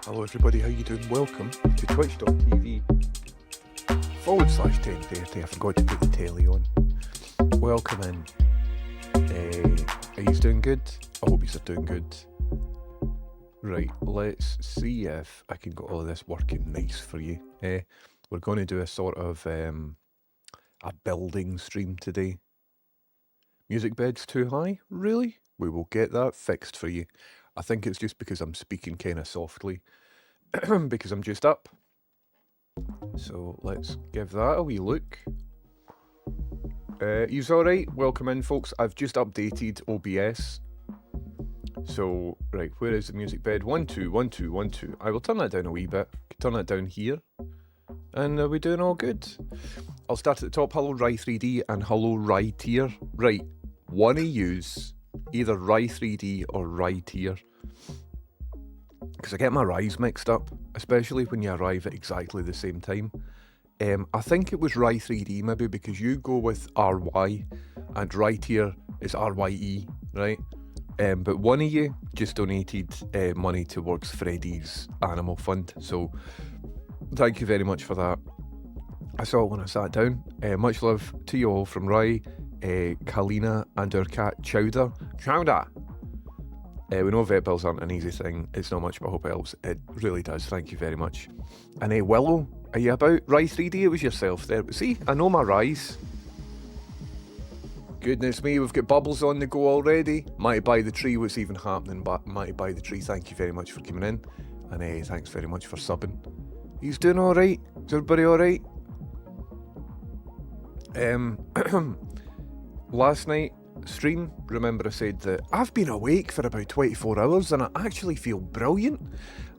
Hello everybody, how you doing? Welcome to twitch.tv/1030. I forgot to put the telly on. Welcome in. Are you doing good? I hope you're doing good. Right, let's see if I can get all of this working nice for you. We're going to do a sort of a building stream today. Music bed's too high? Really? We will get that fixed for you. I think it's just because I'm speaking kind of softly, because I'm just up. So let's give that a wee look. You's alright? Welcome in, folks. I've just updated OBS. So, right, where is the music bed? 1, 2, 1, 2, 1, 2. I will turn that down a wee bit. Turn that down here. And we're doing all good. I'll start at the top. Hello, Rye3D, and hello, Rye-Tier. Right, one of yous, either Rye3D or Rye-Tier. Because I get my Ryes mixed up, especially when you arrive at exactly the same time. I think it was Rye3D maybe, because you go with RY and Rye-Tier is RYE, right? But one of you just donated money towards Freddy's Animal Fund, so thank you very much for that. I saw it when I sat down. Much love to you all from Rye, Kalina, and our cat Chowder. Chowder! We know vet bills aren't an easy thing. It's not much, but I hope it helps. It really does. Thank you very much. And Willow, are you about? Rye3D, it was yourself there. But see, I know my Ryes. Goodness me, we've got Bubbles on the go already. Mighty by the tree, what's even happening? But Mighty by the tree, thank you very much for coming in. And thanks very much for subbing. He's doing alright? Is everybody alright? Last night, stream, remember I said that I've been awake for about 24 hours and I actually feel brilliant.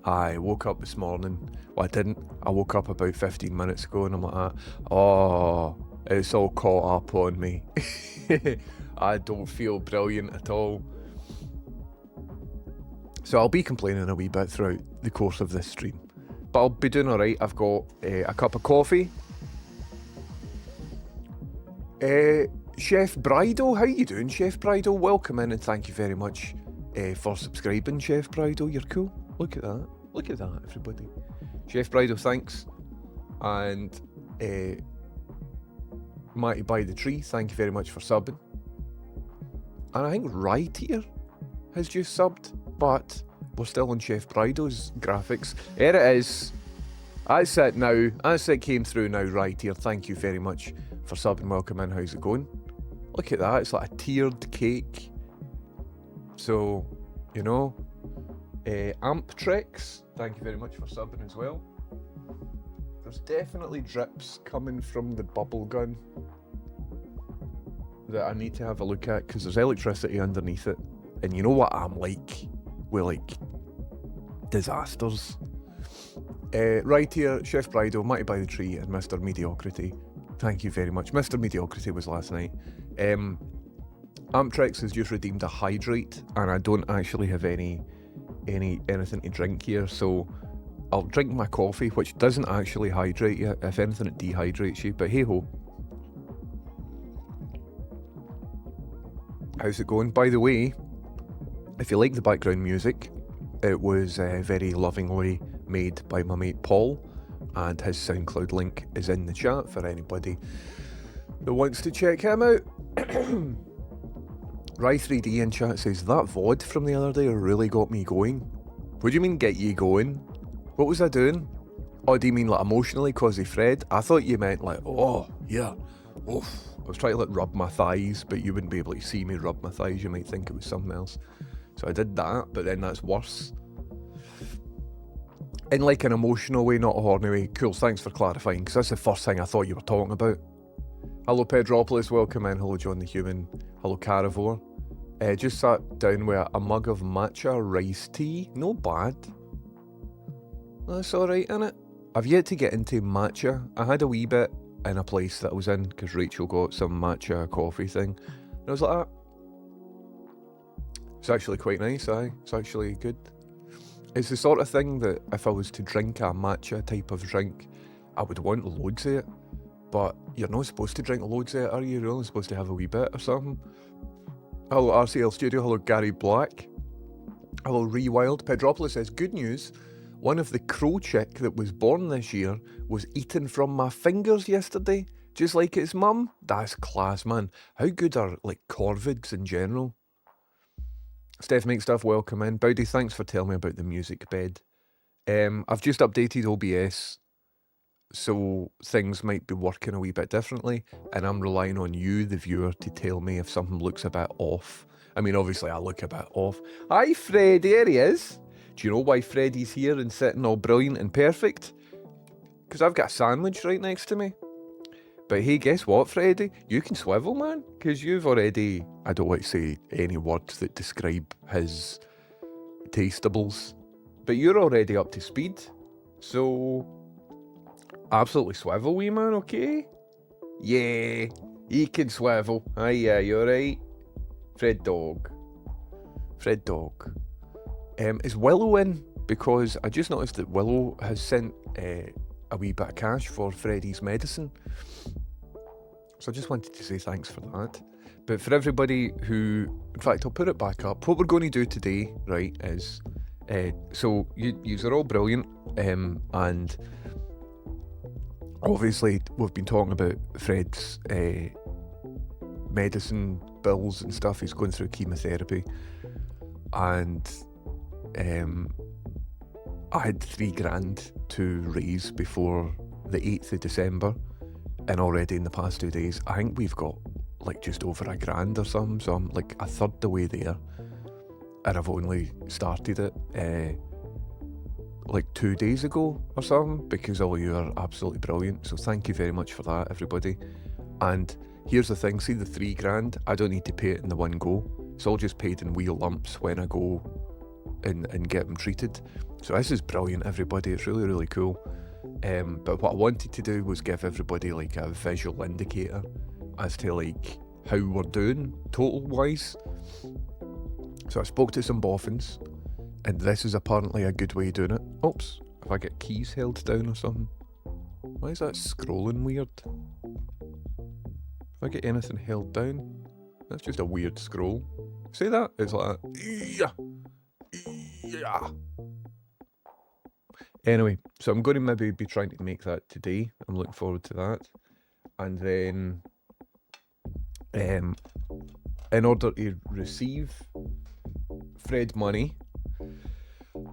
I woke up this morning. Well, I didn't. I woke up about 15 minutes ago and I'm like, oh, it's all caught up on me. I don't feel brilliant at all. So I'll be complaining a wee bit throughout the course of this stream. But I'll be doing alright. I've got a cup of coffee. Chef Bridal, how you doing, Chef Bridal? Welcome in and thank you very much for subscribing, Chef Bridal. You're cool. Look at that. Look at that, everybody. Chef Bridal, thanks. And Mighty by the Tree, thank you very much for subbing. And I think Rye-Tier has just subbed, but we're still on Chef Bridal's graphics. Here it is. That's it now. That's it came through now, Rye-Tier. Thank you very much for subbing. Welcome in. How's it going? Look at that. It's like a tiered cake. So, you know. Amptrex, thank you very much for subbing as well. There's definitely drips coming from the bubble gun that I need to have a look at because there's electricity underneath it. And you know what I'm like with like disasters. Right here, Chef Bridal, Mighty by the Tree, and Mr. Mediocrity. Thank you very much. Mr. Mediocrity was last night. Amptrex has just redeemed a hydrate, and I don't actually have anything to drink here, so I'll drink my coffee, which doesn't actually hydrate you. If anything, it dehydrates you, but hey ho. How's it going? By the way, if you like the background music, it was very lovingly made by my mate Paul, and his SoundCloud link is in the chat for anybody that wants to check him out. Rye3D in chat says, that VOD from the other day really got me going. What do you mean get you going? What was I doing? Oh, do you mean like emotionally cause of Fred? I thought you meant like, oh, yeah, oof. I was trying to like rub my thighs, but you wouldn't be able to see me rub my thighs. You might think it was something else. So I did that, but then that's worse. In like an emotional way, not a horny way. Cool, thanks for clarifying, because that's the first thing I thought you were talking about. Hello Pedropolis, welcome in. Hello John the Human. Hello Caravore. Just sat down with a mug of matcha rice tea. No bad. That's alright, innit? I've yet to get into matcha. I had a wee bit in a place that I was in, because Rachel got some matcha coffee thing. And I was like, ah. It's actually quite nice, aye. It's actually good. It's the sort of thing that if I was to drink a matcha type of drink, I would want loads of it. But you're not supposed to drink loads of it, are you? You're only supposed to have a wee bit or something. Hello RCL Studio, hello Gary Black. Hello Rewild. Pedropolis says, good news. One of the crow chick that was born this year was eaten from my fingers yesterday, just like its mum. That's class, man. How good are like corvids in general? Steph Make Stuff, welcome in. Bowdy, thanks for telling me about the music bed. I've just updated OBS, so things might be working a wee bit differently, and I'm relying on you, the viewer, to tell me if something looks a bit off. I mean, obviously I look a bit off. Hi Fred, there he is. Do you know why Freddy's here and sitting all brilliant and perfect? Because I've got a sandwich right next to me. But hey, guess what, Freddie? You can swivel, man, because you've already, I don't want to say any words that describe his tastables, but you're already up to speed. So, absolutely swivel, wee man, okay? Yeah, he can swivel. Aye, yeah, you're right. Fred Dog. Is Willow in? Because I just noticed that Willow has sent a wee bit of cash for Freddie's medicine. So I just wanted to say thanks for that. But for everybody who, in fact, I'll put it back up. What we're going to do today, right, is, so yous are all brilliant, and obviously we've been talking about Fred's medicine bills and stuff. He's going through chemotherapy, and I had $3,000 to raise before the 8th of December, and already in the past 2 days, I think we've got like just over $1,000 or something, so I'm like a third the way there, and I've only started it like 2 days ago or something, because all you are absolutely brilliant, so thank you very much for that, everybody. And here's the thing, see the $3,000, I don't need to pay it in the one go, it's all just paid in wee lumps when I go and get them treated. So this is brilliant, everybody, it's really, really cool. But what I wanted to do was give everybody like a visual indicator as to like how we're doing total wise. So I spoke to some boffins, and this is apparently a good way of doing it. Oops, if I get keys held down or something. Why is that scrolling weird? If I get anything held down, that's just a weird scroll. See that? It's like yeah. Anyway, so I'm going to maybe be trying to make that today. I'm looking forward to that. And then, in order to receive Fred money,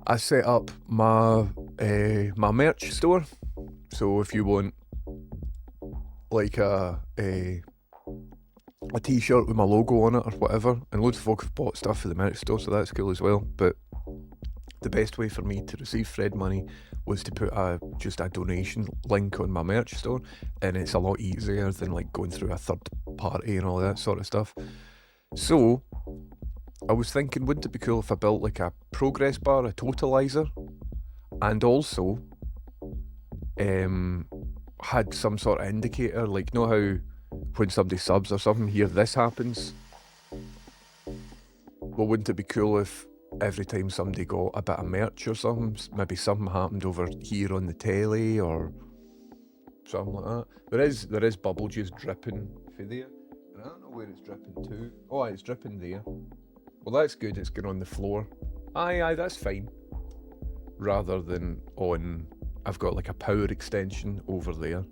I set up my my merch store. So if you want like a t-shirt with my logo on it or whatever, and loads of folk have bought stuff for the merch store, so that's cool as well. But the best way for me to receive Fred money was to put just a donation link on my merch store, and it's a lot easier than like going through a third party and all that sort of stuff. So I was thinking, wouldn't it be cool if I built like a progress bar, a totaliser, and also had some sort of indicator, like, know how when somebody subs or something, here this happens? Well, wouldn't it be cool if every time somebody got a bit of merch or something, maybe something happened over here on the telly or something like that? There is bubble juice dripping for there, and I don't know where it's dripping to. Oh, it's dripping there. Well, that's good, it's going on the floor. Aye, that's fine. Rather than on, I've got like a power extension over there.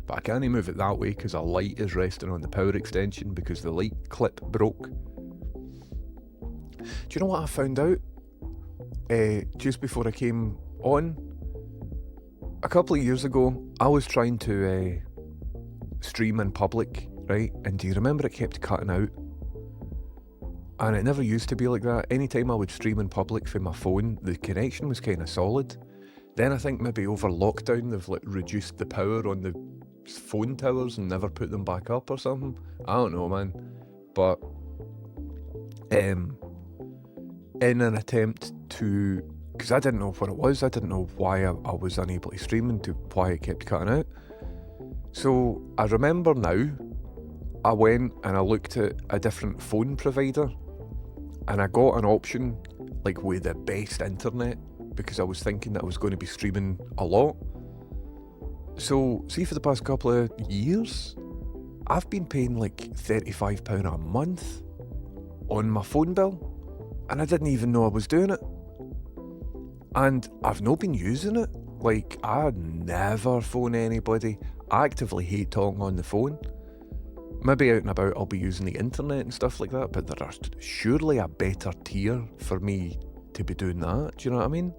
But I can't move it that way because a light is resting on the power extension because the light clip broke. Do you know what I found out? Just before I came on, a couple of years ago, I was trying to stream in public, right? And do you remember it kept cutting out? And it never used to be like that. Anytime I would stream in public from my phone, the connection was kind of solid. Then I think maybe over lockdown, they've like reduced the power on the phone towers and never put them back up or something. I don't know, man. But in an attempt to, because I didn't know what it was, I didn't know why I was unable to stream and to why it kept cutting out. So I remember now, I went and I looked at a different phone provider, and I got an option like with the best internet, because I was thinking that I was going to be streaming a lot. So see, for the past couple of years, I've been paying like £35 a month on my phone bill, and I didn't even know I was doing it. And I've not been using it. Like, I never phone anybody. I actively hate talking on the phone. Maybe out and about I'll be using the internet and stuff like that, but there are surely a better tier for me to be doing that. Do you know what I mean?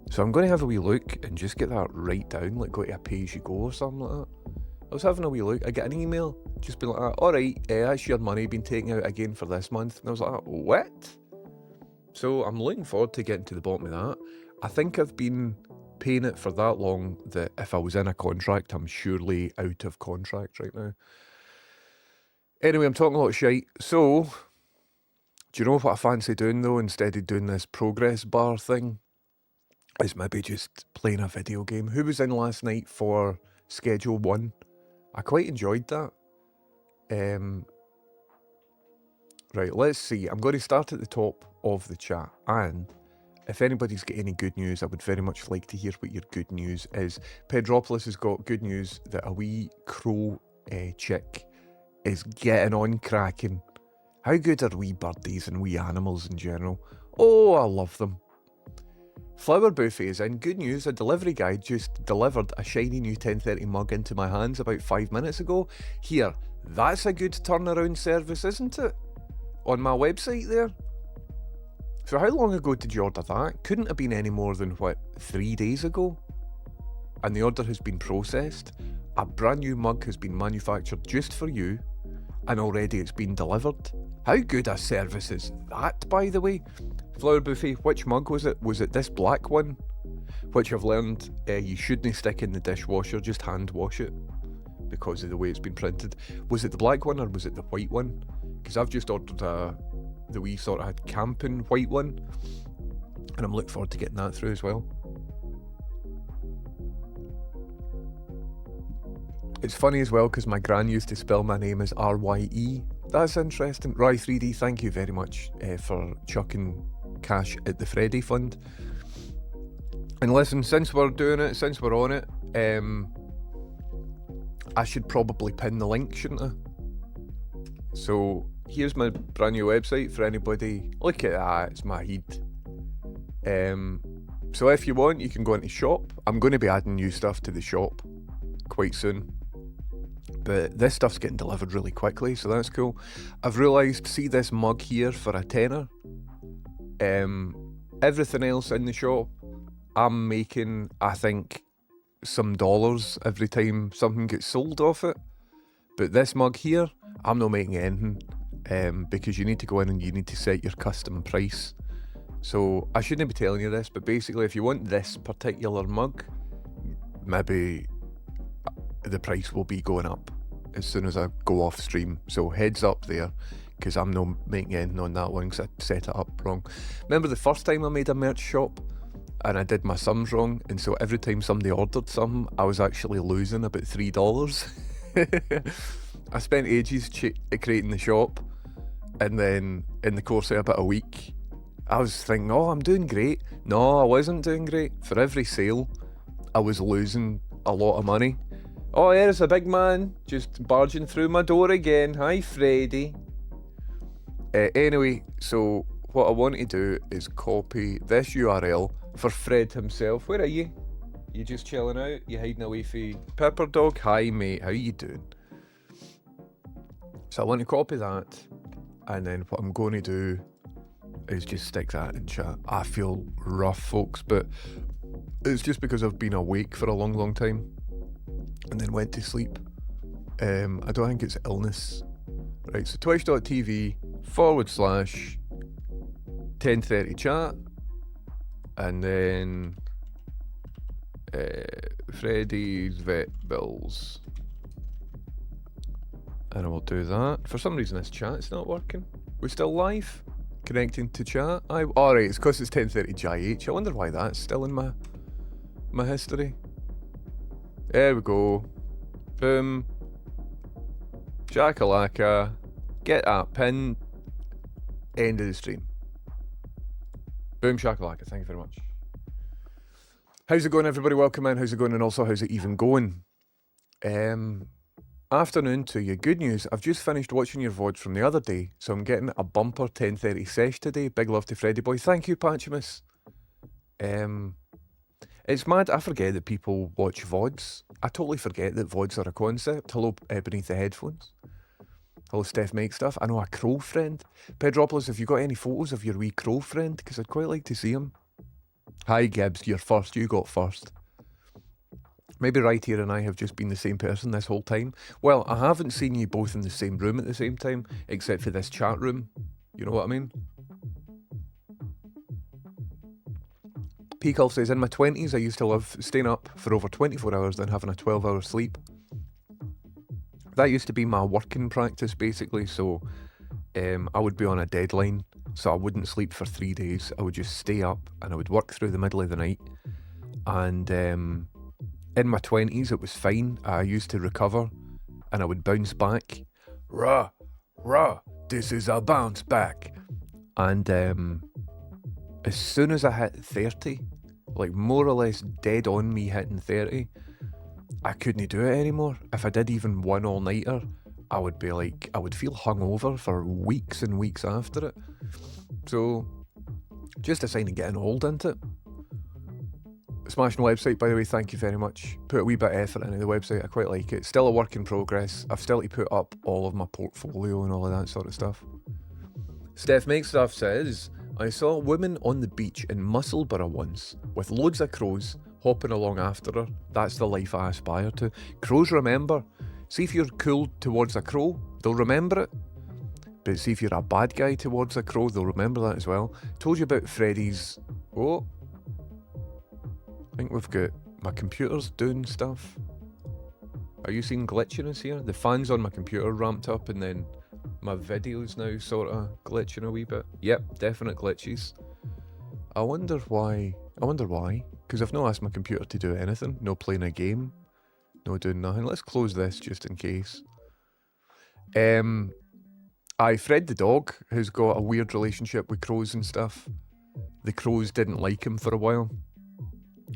So I'm going to have a wee look and just get that right down, like go to a pay-as-you-go or something like that. I was having a wee look, I get an email, just be like, alright, that's your money being taken out again for this month. And I was like, what? So I'm looking forward to getting to the bottom of that. I think I've been paying it for that long that if I was in a contract, I'm surely out of contract right now. Anyway, I'm talking a lot of shite. So, do you know what I fancy doing though, instead of doing this progress bar thing? Is maybe just playing a video game. Who was in last night for Schedule 1? I quite enjoyed that. Right, let's see. I'm going to start at the top of the chat, and if anybody's got any good news, I would very much like to hear what your good news is. Pedropolis has got good news that a wee crow chick is getting on cracking. How good are wee birdies and wee animals in general? Oh, I love them. Flower Buffet is in. Good news, a delivery guy just delivered a shiny new 1030 mug into my hands about 5 minutes ago. Here, that's a good turnaround service, isn't it? On my website there. So how long ago did you order that? Couldn't have been any more than, 3 days ago? And the order has been processed. A brand new mug has been manufactured just for you, and already it's been delivered. How good a service is that, by the way? Flower Buffet, which mug was it? Was it this black one? Which I've learned you shouldn't stick in the dishwasher, just hand wash it, because of the way it's been printed. Was it the black one or was it the white one? Because I've just ordered the wee sort of camping white one, and I'm looking forward to getting that through as well. It's funny as well because my gran used to spell my name as R-Y-E. That's interesting. Rye3D, thank you very much for chucking cash at the Freddy Fund. And listen, since we're doing it, since we're on it, I should probably pin the link, shouldn't I? So here's my brand new website for anybody. Look at that, it's my head. So if you want, you can go into shop. I'm going to be adding new stuff to the shop quite soon. But this stuff's getting delivered really quickly, so that's cool. I've realised, see this mug here for a tenner? Everything else in the shop, I'm making, I think, some dollars every time something gets sold off it. But this mug here, I'm not making anything, because you need to go in and you need to set your custom price. So I shouldn't be telling you this, but basically if you want this particular mug, maybe the price will be going up as soon as I go off stream. So heads up there, because I'm not making anything on that one because I set it up wrong. Remember the first time I made a merch shop and I did my sums wrong, and so every time somebody ordered something, I was actually losing about $3. I spent ages creating the shop, and then in the course of about a week, I was thinking, oh, I'm doing great. No, I wasn't doing great. For every sale, I was losing a lot of money. Oh, there's a big man just barging through my door again. Hi, Freddy. Anyway, so what I want to do is copy this URL for Fred himself. Where are you? You just chilling out? You hiding away for Pepper Dog? Hi, mate. How you doing? So I want to copy that, and then what I'm going to do is just stick that in chat. I feel rough, folks, but it's just because I've been awake for a long, long time and then went to sleep. I don't think it's illness. Right, so twitch.tv/1030 chat, and then Freddy's vet bills. And I will do that. For some reason this chat's not working. We're still live? Connecting to chat? Alright, it's because it's 1030 GIH. I wonder why that's still in my history. There we go. Boom. Shakalaka. Get that pin. End of the stream. Boom shakalaka. Thank you very much. How's it going, everybody? Welcome in. How's it going? And also, how's it even going? Afternoon to you. Good news, I've just finished watching your VOD from the other day, so I'm getting a bumper 1030 sesh today. Big love to Freddy Boy. Thank you, Patchimus. It's mad, I forget that people watch VODs. I totally forget that VODs are a concept. Hello, beneath the headphones. Hello, Steph Make Stuff. I know a crow friend. Pedropolis, have you got any photos of your wee crow friend? Because I'd quite like to see him. Hi, Gibbs, you're first. You got first. Maybe Right Here and I have just been the same person this whole time. Well, I haven't seen you both in the same room at the same time, except for this chat room. You know what I mean? Peakolf says, in my 20s, I used to love staying up for over 24 hours, then having a 12-hour sleep. That used to be my working practice, basically, so I would be on a deadline, so I wouldn't sleep for 3 days. I would just stay up, and I would work through the middle of the night. And in my 20s, it was fine. I used to recover, and I would bounce back. Rah, rah, this is a bounce back. And as soon as I hit 30, like more or less dead on me hitting 30, I couldn't do it anymore. If I did even one all-nighter, I would feel hungover for weeks and weeks after it. So, just a sign of getting old, isn't it? Smashing website, by the way, thank you very much. Put a wee bit of effort into the website, I quite like it. Still a work in progress. I've still to put up all of my portfolio and all of that sort of stuff. Steph Makes Stuff says, I saw a woman on the beach in Musselburgh once, with loads of crows hopping along after her. That's the life I aspire to. Crows remember. See if you're cool towards a crow, they'll remember it. But see if you're a bad guy towards a crow, they'll remember that as well. Told you about Freddy's... Oh. I think we've got... My computer's doing stuff. Are you seeing glitchiness here? The fans on my computer ramped up and then my video's now sort of glitching a wee bit. Yep, definite glitches. I wonder why. Because I've not asked my computer to do anything. No playing a game. No doing nothing. Let's close this just in case. Fred the dog has got a weird relationship with crows and stuff. The crows didn't like him for a while.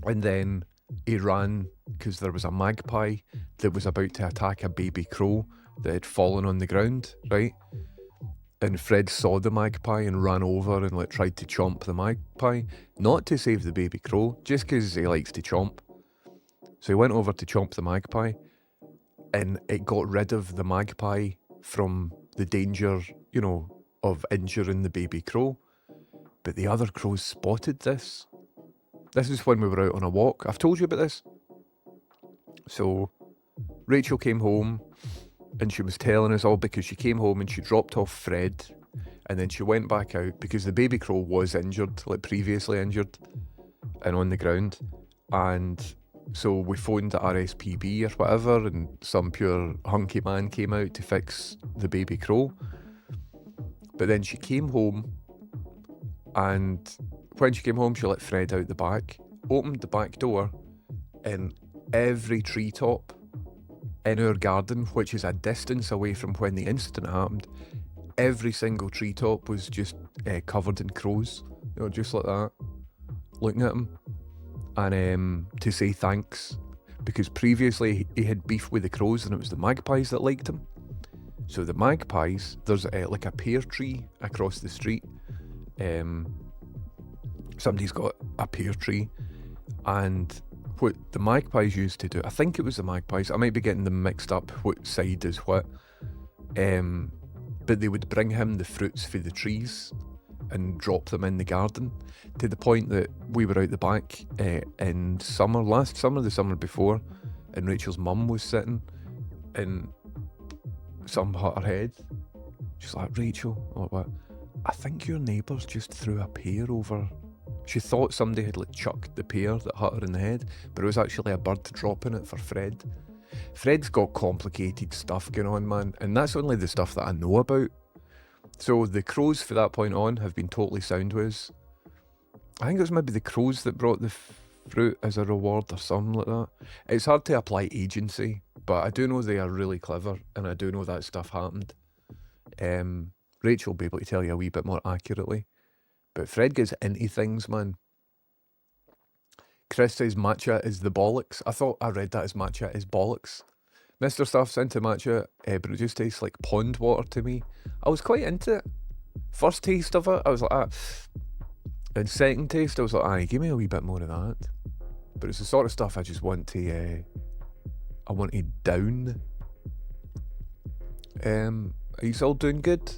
And then he ran because there was a magpie that was about to attack a baby crow that had fallen on the ground, right? And Fred saw the magpie and ran over and tried to chomp the magpie. Not to save the baby crow, just because he likes to chomp. So he went over to chomp the magpie, and it got rid of the magpie from the danger, of injuring the baby crow. But the other crows spotted this. This is when we were out on a walk. I've told you about this. So Rachel came home, and she was telling us all because she came home and she dropped off Fred, and then she went back out because the baby crow was injured, previously injured, and on the ground. And so we phoned the RSPB or whatever, and some pure hunky man came out to fix the baby crow. But then she came home, and when she came home, she let Fred out the back, opened the back door, and every treetop in our garden, which is a distance away from when the incident happened, every single treetop was just covered in crows, just like that, looking at him. And to say thanks, because previously he had beef with the crows and it was the magpies that liked him. So the magpies, there's a pear tree across the street. Somebody's got a pear tree, and what the magpies used to do, I think it was the magpies, I might be getting them mixed up what side is what, but they would bring him the fruits for the trees and drop them in the garden, to the point that we were out the back in last summer, the summer before, and Rachel's mum was sitting and some hit her head. She's like, Rachel, what? I think your neighbours just threw a pear over. She thought somebody had chucked the pear that hit her in the head, but it was actually a bird dropping it for Fred. Fred's got complicated stuff going on, man, and that's only the stuff that I know about. So the crows from that point on have been totally sound with us. I think it was maybe the crows that brought the fruit as a reward or something like that. It's hard to apply agency, but I do know they are really clever, and I do know that stuff happened. Rachel will be able to tell you a wee bit more accurately. But Fred gets into things, man. Chris says matcha is the bollocks. I thought I read that as matcha is bollocks. Mr. Stuff's into matcha, but it just tastes like pond water to me. I was quite into it. First taste of it, I was like, ah. And second taste, I was like, aye, give me a wee bit more of that. But it's the sort of stuff I just want to, down. Are you all doing good?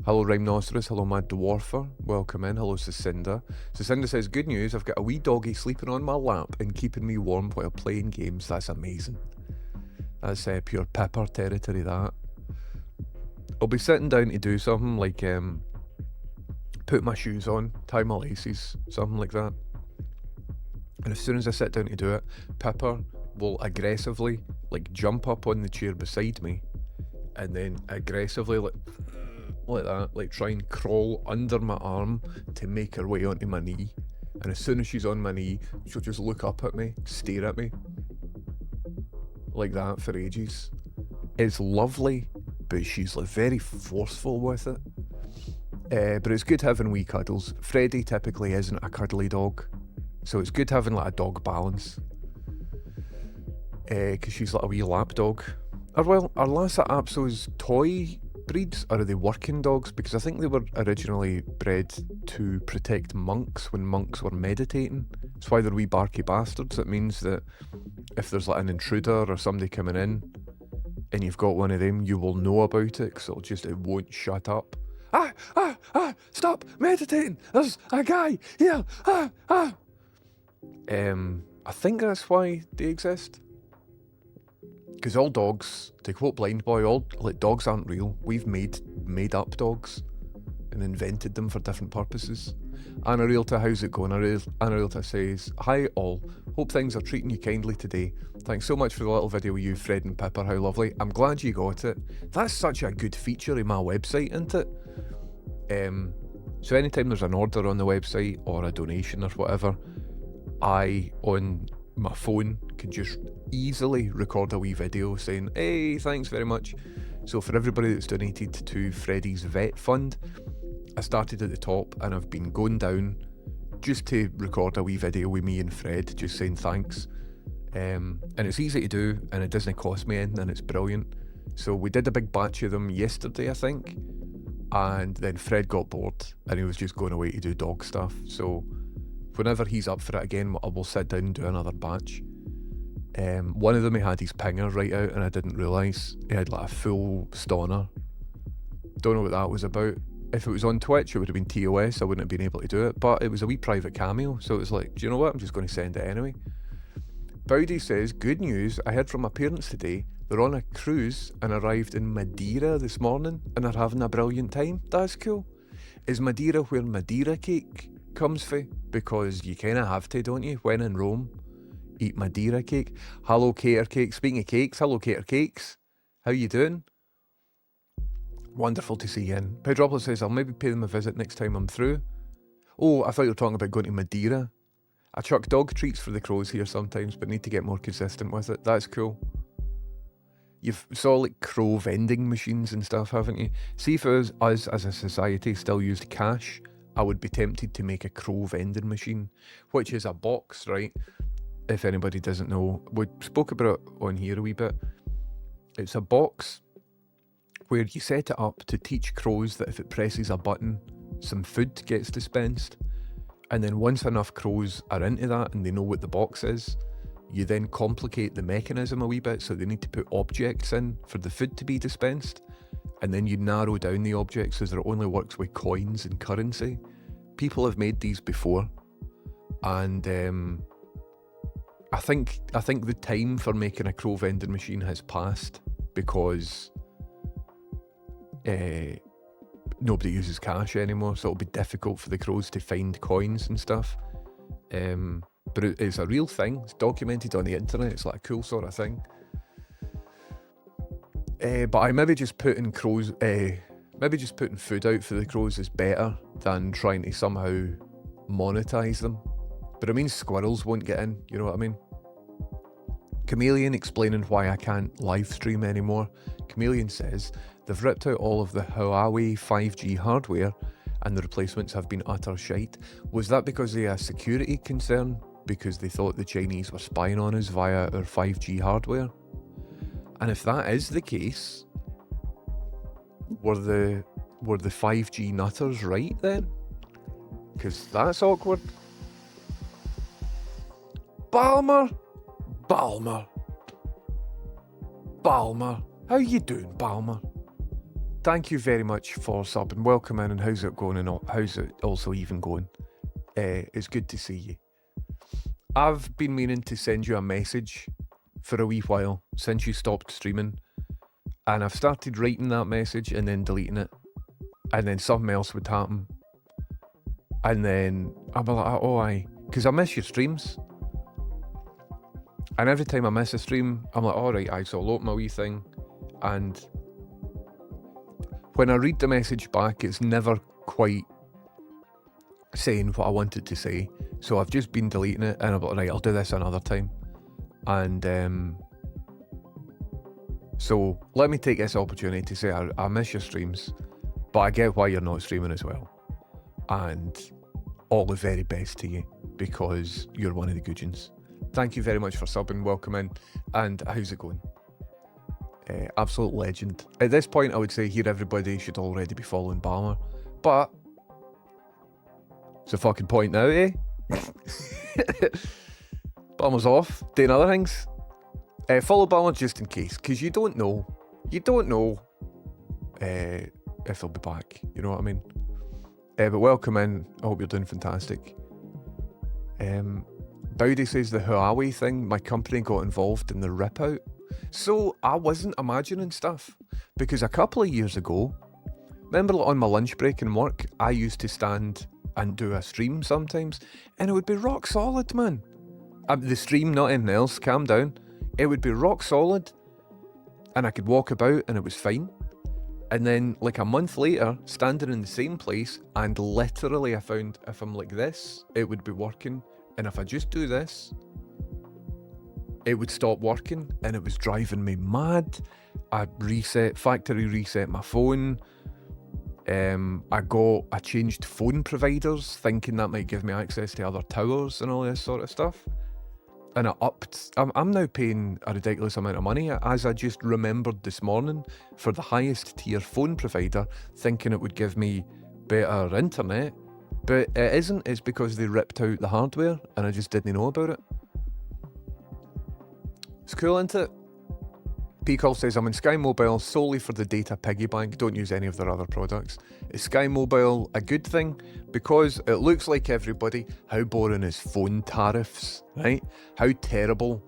Hello Rhinoceros, hello Mad Dwarfer, welcome in, hello Cicinda. Cicinda says, good news, I've got a wee doggy sleeping on my lap and keeping me warm while playing games. That's amazing. That's pure pepper territory, that. I'll be sitting down to do something like put my shoes on, tie my laces, something like that. And as soon as I sit down to do it, Pippa will aggressively, like, jump up on the chair beside me and then aggressively, like that, like try and crawl under my arm to make her way onto my knee. And as soon as she's on my knee, she'll just look up at me, stare at me, like that for ages. It's lovely, but she's like very forceful with it. But it's good having wee cuddles. Freddie typically isn't a cuddly dog, so it's good having like a dog balance. Because she's like a wee lap dog. Or well, are Lhasa Apso's toy breeds, or are they working dogs? Because I think they were originally bred to protect monks when monks were meditating. That's why they're wee barky bastards. It means that if there's like an intruder or somebody coming in and you've got one of them, you will know about it because it won't shut up. Stop meditating, there's a guy here. I think that's why they exist. Because all dogs, to quote Blind Boy, all like dogs aren't real. We've made up dogs and invented them for different purposes. Anna Realta, how's it going? Anna Realta says, hi all, hope things are treating you kindly today. Thanks so much for the little video of you, Fred and Pippa, how lovely. I'm glad you got it. That's such a good feature in my website, isn't it? So anytime there's an order on the website or a donation or whatever, I, on my phone, can just easily record a wee video saying, hey, thanks very much. So for everybody that's donated to Freddie's vet fund, I started at the top and I've been going down just to record a wee video with me and Fred, just saying thanks. And it's easy to do and it doesn't cost me anything and it's brilliant. So we did a big batch of them yesterday, I think. And then Fred got bored and he was just going away to do dog stuff. So whenever he's up for it again, I will sit down and do another batch. One of them, he had his pinger right out and I didn't realise. He had like a full stoner. Don't know what that was about. If it was on Twitch, it would have been TOS. I wouldn't have been able to do it. But it was a wee private cameo. So it was like, do you know what? I'm just going to send it anyway. Bowdy says, good news. I heard from my parents today. They're on a cruise and arrived in Madeira this morning and are having a brilliant time. That's cool. Is Madeira where Madeira cake comes from? Because you kind of have to, don't you? When in Rome, eat Madeira cake. Hello, Cater Cake. Speaking of cakes, hello, Cater Cakes. How you doing? Wonderful to see you in. Pedropolis says, I'll maybe pay them a visit next time I'm through. Oh, I thought you were talking about going to Madeira. I chuck dog treats for the crows here sometimes, but need to get more consistent with it. That's cool. You've saw like crow vending machines and stuff, haven't you? See if us as a society still used cash, I would be tempted to make a crow vending machine, which is a box, right? If anybody doesn't know, we spoke about it on here a wee bit. It's a box where you set it up to teach crows that if it presses a button, some food gets dispensed. And then once enough crows are into that and they know what the box is, you then complicate the mechanism a wee bit, so they need to put objects in for the food to be dispensed, and then you narrow down the objects so that it only works with coins and currency. People have made these before, and I think the time for making a crow vending machine has passed because nobody uses cash anymore, so it'll be difficult for the crows to find coins and stuff. But it's a real thing. It's documented on the internet. It's like a cool sort of thing. But I maybe just putting crows, maybe just putting food out for the crows is better than trying to somehow monetize them. But it means squirrels won't get in. You know what I mean? Chameleon explaining why I can't live stream anymore. Chameleon says they've ripped out all of the Huawei 5G hardware and the replacements have been utter shite. Was that because of a security concern? Because they thought the Chinese were spying on us via our 5G hardware? And if that is the case, were the 5G nutters right then? Because that's awkward. Balmer! How you doing, Balmer? Thank you very much for subbing. Welcome in, and how's it going, and how's it also even going? It's good to see you. I've been meaning to send you a message for a wee while since you stopped streaming, and I've started writing that message and then deleting it, and then something else would happen, and then I'll be like, oh aye, because I miss your streams. And every time I miss a stream, I'm like, alright, so I'll open my wee thing. And when I read the message back, it's never quite saying what I wanted to say. So I've just been deleting it, and I'm like, right, I'll do this another time. And so let me take this opportunity to say I miss your streams, but I get why you're not streaming as well. And all the very best to you, because you're one of the goodjins. Thank you very much for subbing, welcome in, and how's it going? Absolute legend. At this point, I would say here everybody should already be following Balmer, but it's a fucking point now, eh? Balmer's off, doing other things. Follow Balmer just in case, because you don't know if he'll be back, you know what I mean? But welcome in, I hope you're doing fantastic. Bowdy says the Huawei thing, my company got involved in the rip out. So I wasn't imagining stuff, because a couple of years ago, remember on my lunch break in work, I used to stand and do a stream sometimes, and it would be rock solid, man. The stream, not anything else, calm down. It would be rock solid, and I could walk about and it was fine. And then like a month later, standing in the same place, and literally I found if I'm like this, it would be working. And if I just do this, it would stop working, and it was driving me mad. I factory reset my phone. I changed phone providers, thinking that might give me access to other towers and all this sort of stuff. And I'm now paying a ridiculous amount of money, as I just remembered this morning, for the highest tier phone provider, thinking it would give me better internet. But it isn't, it's because they ripped out the hardware, and I just didn't know about it. It's cool, isn't it? P-Call says, I'm in Sky Mobile solely for the data piggy bank, don't use any of their other products. Is Sky Mobile a good thing? Because it looks like everybody, how boring is phone tariffs, right? How terrible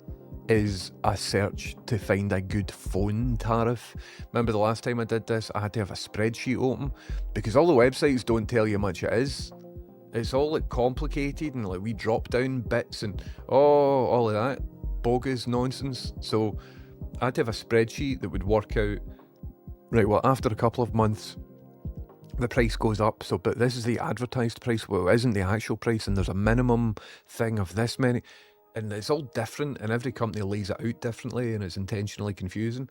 is a search to find a good phone tariff? Remember the last time I did this, I had to have a spreadsheet open, because all the websites don't tell you much it is. It's all like complicated and like we drop down bits and all of that bogus nonsense. So I had to have a spreadsheet that would work out, right, well, after a couple of months, the price goes up, so, but this is the advertised price, well, it isn't the actual price, and there's a minimum thing of this many, and it's all different, and every company lays it out differently, and it's intentionally confusing.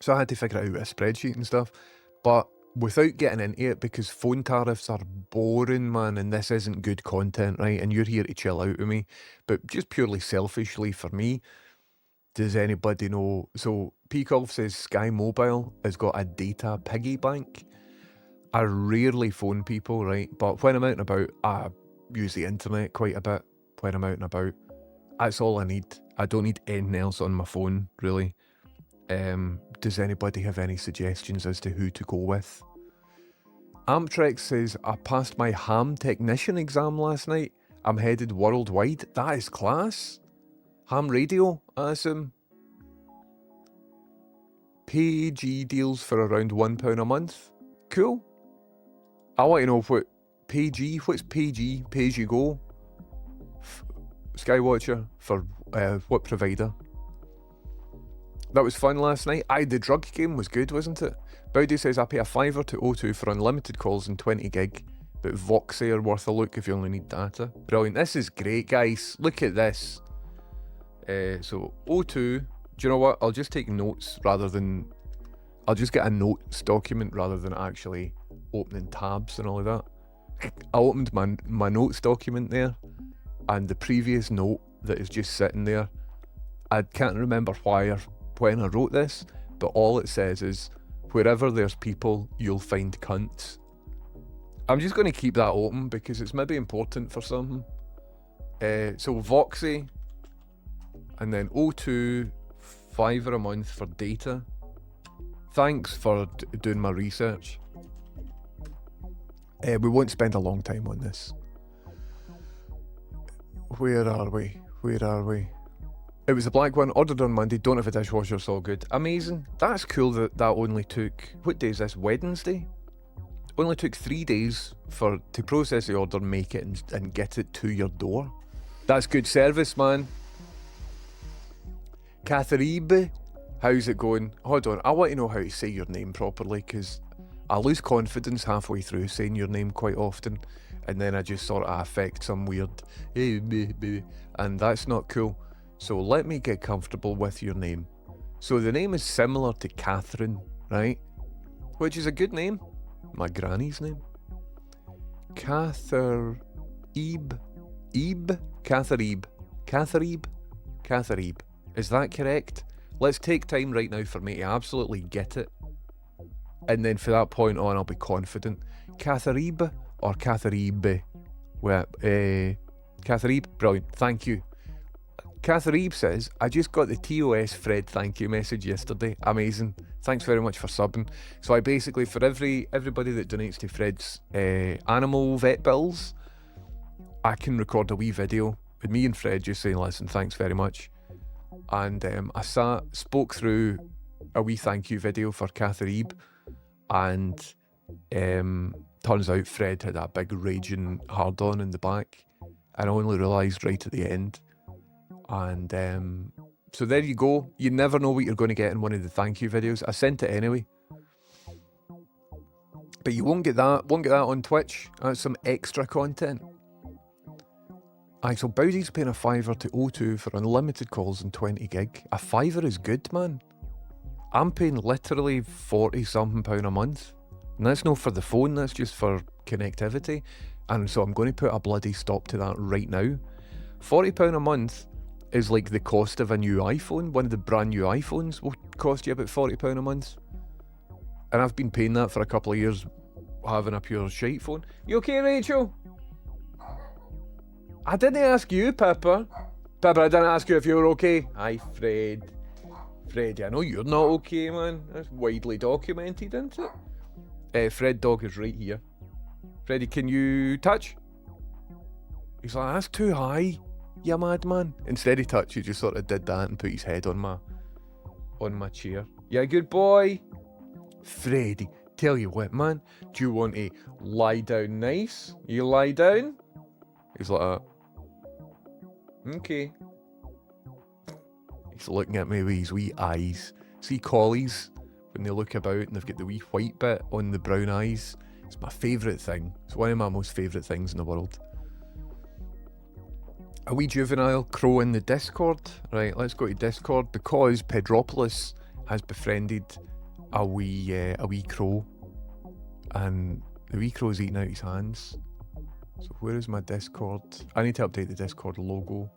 So I had to figure it out with a spreadsheet and stuff, but without getting into it, because phone tariffs are boring, man, and this isn't good content, right, and you're here to chill out with me, but just purely selfishly for me, does anybody know? So Peacock says Sky Mobile has got a data piggy bank. I rarely phone people, right? But when I'm out and about, I use the internet quite a bit. When I'm out and about, that's all I need. I don't need anything else on my phone, really. Does anybody have any suggestions as to who to go with? Amtrex says, I passed my ham technician exam last night. I'm headed worldwide. That is class. Ham radio, I assume. PG deals for around £1 a month. Cool. I want to know what's PG, pay as you go? Skywatcher, for what provider? That was fun last night. The drug game was good, wasn't it? Bowdy says, I pay a £5 to O2 for unlimited calls and 20 gig, but Voxy are worth a look if you only need data. Brilliant. This is great, guys. Look at this. So O2, do you know what? I'll just take notes I'll just get a notes document rather than actually opening tabs and all of that. I opened my notes document there, and the previous note that is just sitting there, I can't remember why or when I wrote this, but all it says is, wherever there's people, you'll find cunts. I'm just going to keep that open because it's maybe important for something. So Voxy, and then O2, £5 a month for data. Thanks for doing my research. We won't spend a long time on this. Where are we? It was a black one, ordered on Monday, don't have a dishwasher, it's all good. Amazing. That's cool that only took, what day is this, Wednesday? Only took 3 days to process the order, make it and get it to your door. That's good service, man. Catherine, how's it going? Hold on, I want to know how to say your name properly, because I lose confidence halfway through saying your name quite often, and then I just sort of affect some weird, and that's not cool. So let me get comfortable with your name. So the name is similar to Catherine, right? Which is a good name. My granny's name. Catherine. Catherine. Is that correct? Let's take time right now for me to absolutely get it. And then from that point on, I'll be confident. Catherine or Catherine? Well, Catherine, brilliant. Thank you. Catherine says, I just got the TOS Fred thank you message yesterday. Amazing. Thanks very much for subbing. So I basically, for everybody that donates to Fred's animal vet bills, I can record a wee video with me and Fred just saying, listen, thanks very much. And I spoke through a wee thank you video for Catherine, and turns out Fred had a big raging hard-on in the back, and I only realised right at the end. And so there you go. You never know what you're going to get in one of the thank you videos. I sent it anyway, but you won't get that on Twitch. That's some extra content. Aye, so Bowdy's paying a $5 to O2 for unlimited calls and 20 gig. A $5 is good, man. I'm paying literally £40-something a month. And that's not for the phone, that's just for connectivity. And so I'm going to put a bloody stop to that right now. £40 a month is like the cost of a new iPhone. One of the brand new iPhones will cost you about £40 a month. And I've been paying that for a couple of years, having a pure shite phone. You okay, Rachel? I didn't ask you, Pepper. Pepper, I didn't ask you if you were okay. Hi, Fred. Freddy, I know you're not okay, man. That's widely documented, isn't it? Fred dog is right here. Freddy, can you touch? He's like, that's too high, you madman. Instead of touch, he just sort of did that and put his head on my chair. Yeah, good boy. Freddy, tell you what, man. Do you want to lie down nice? You lie down? He's like that. Okay. He's looking at me with his wee eyes. See collies, when they look about and they've got the wee white bit on the brown eyes. It's my favourite thing. It's one of my most favourite things in the world. A wee juvenile crow in the Discord. Right, let's go to Discord, because Pedropolis has befriended a wee crow. And the wee crow's eating out his hands. So where is my Discord? I need to update the Discord logo.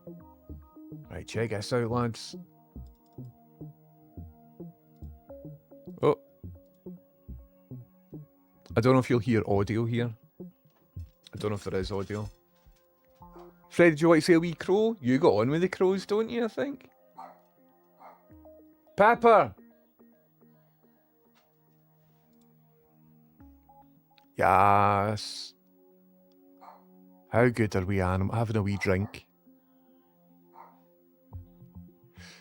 Right, check this out, lads. Oh. I don't know if you'll hear audio here. I don't know if there is audio. Fred, do you want to say a wee crow? You got on with the crows, don't you, I think? Pepper! Yes. How good are we having a wee drink?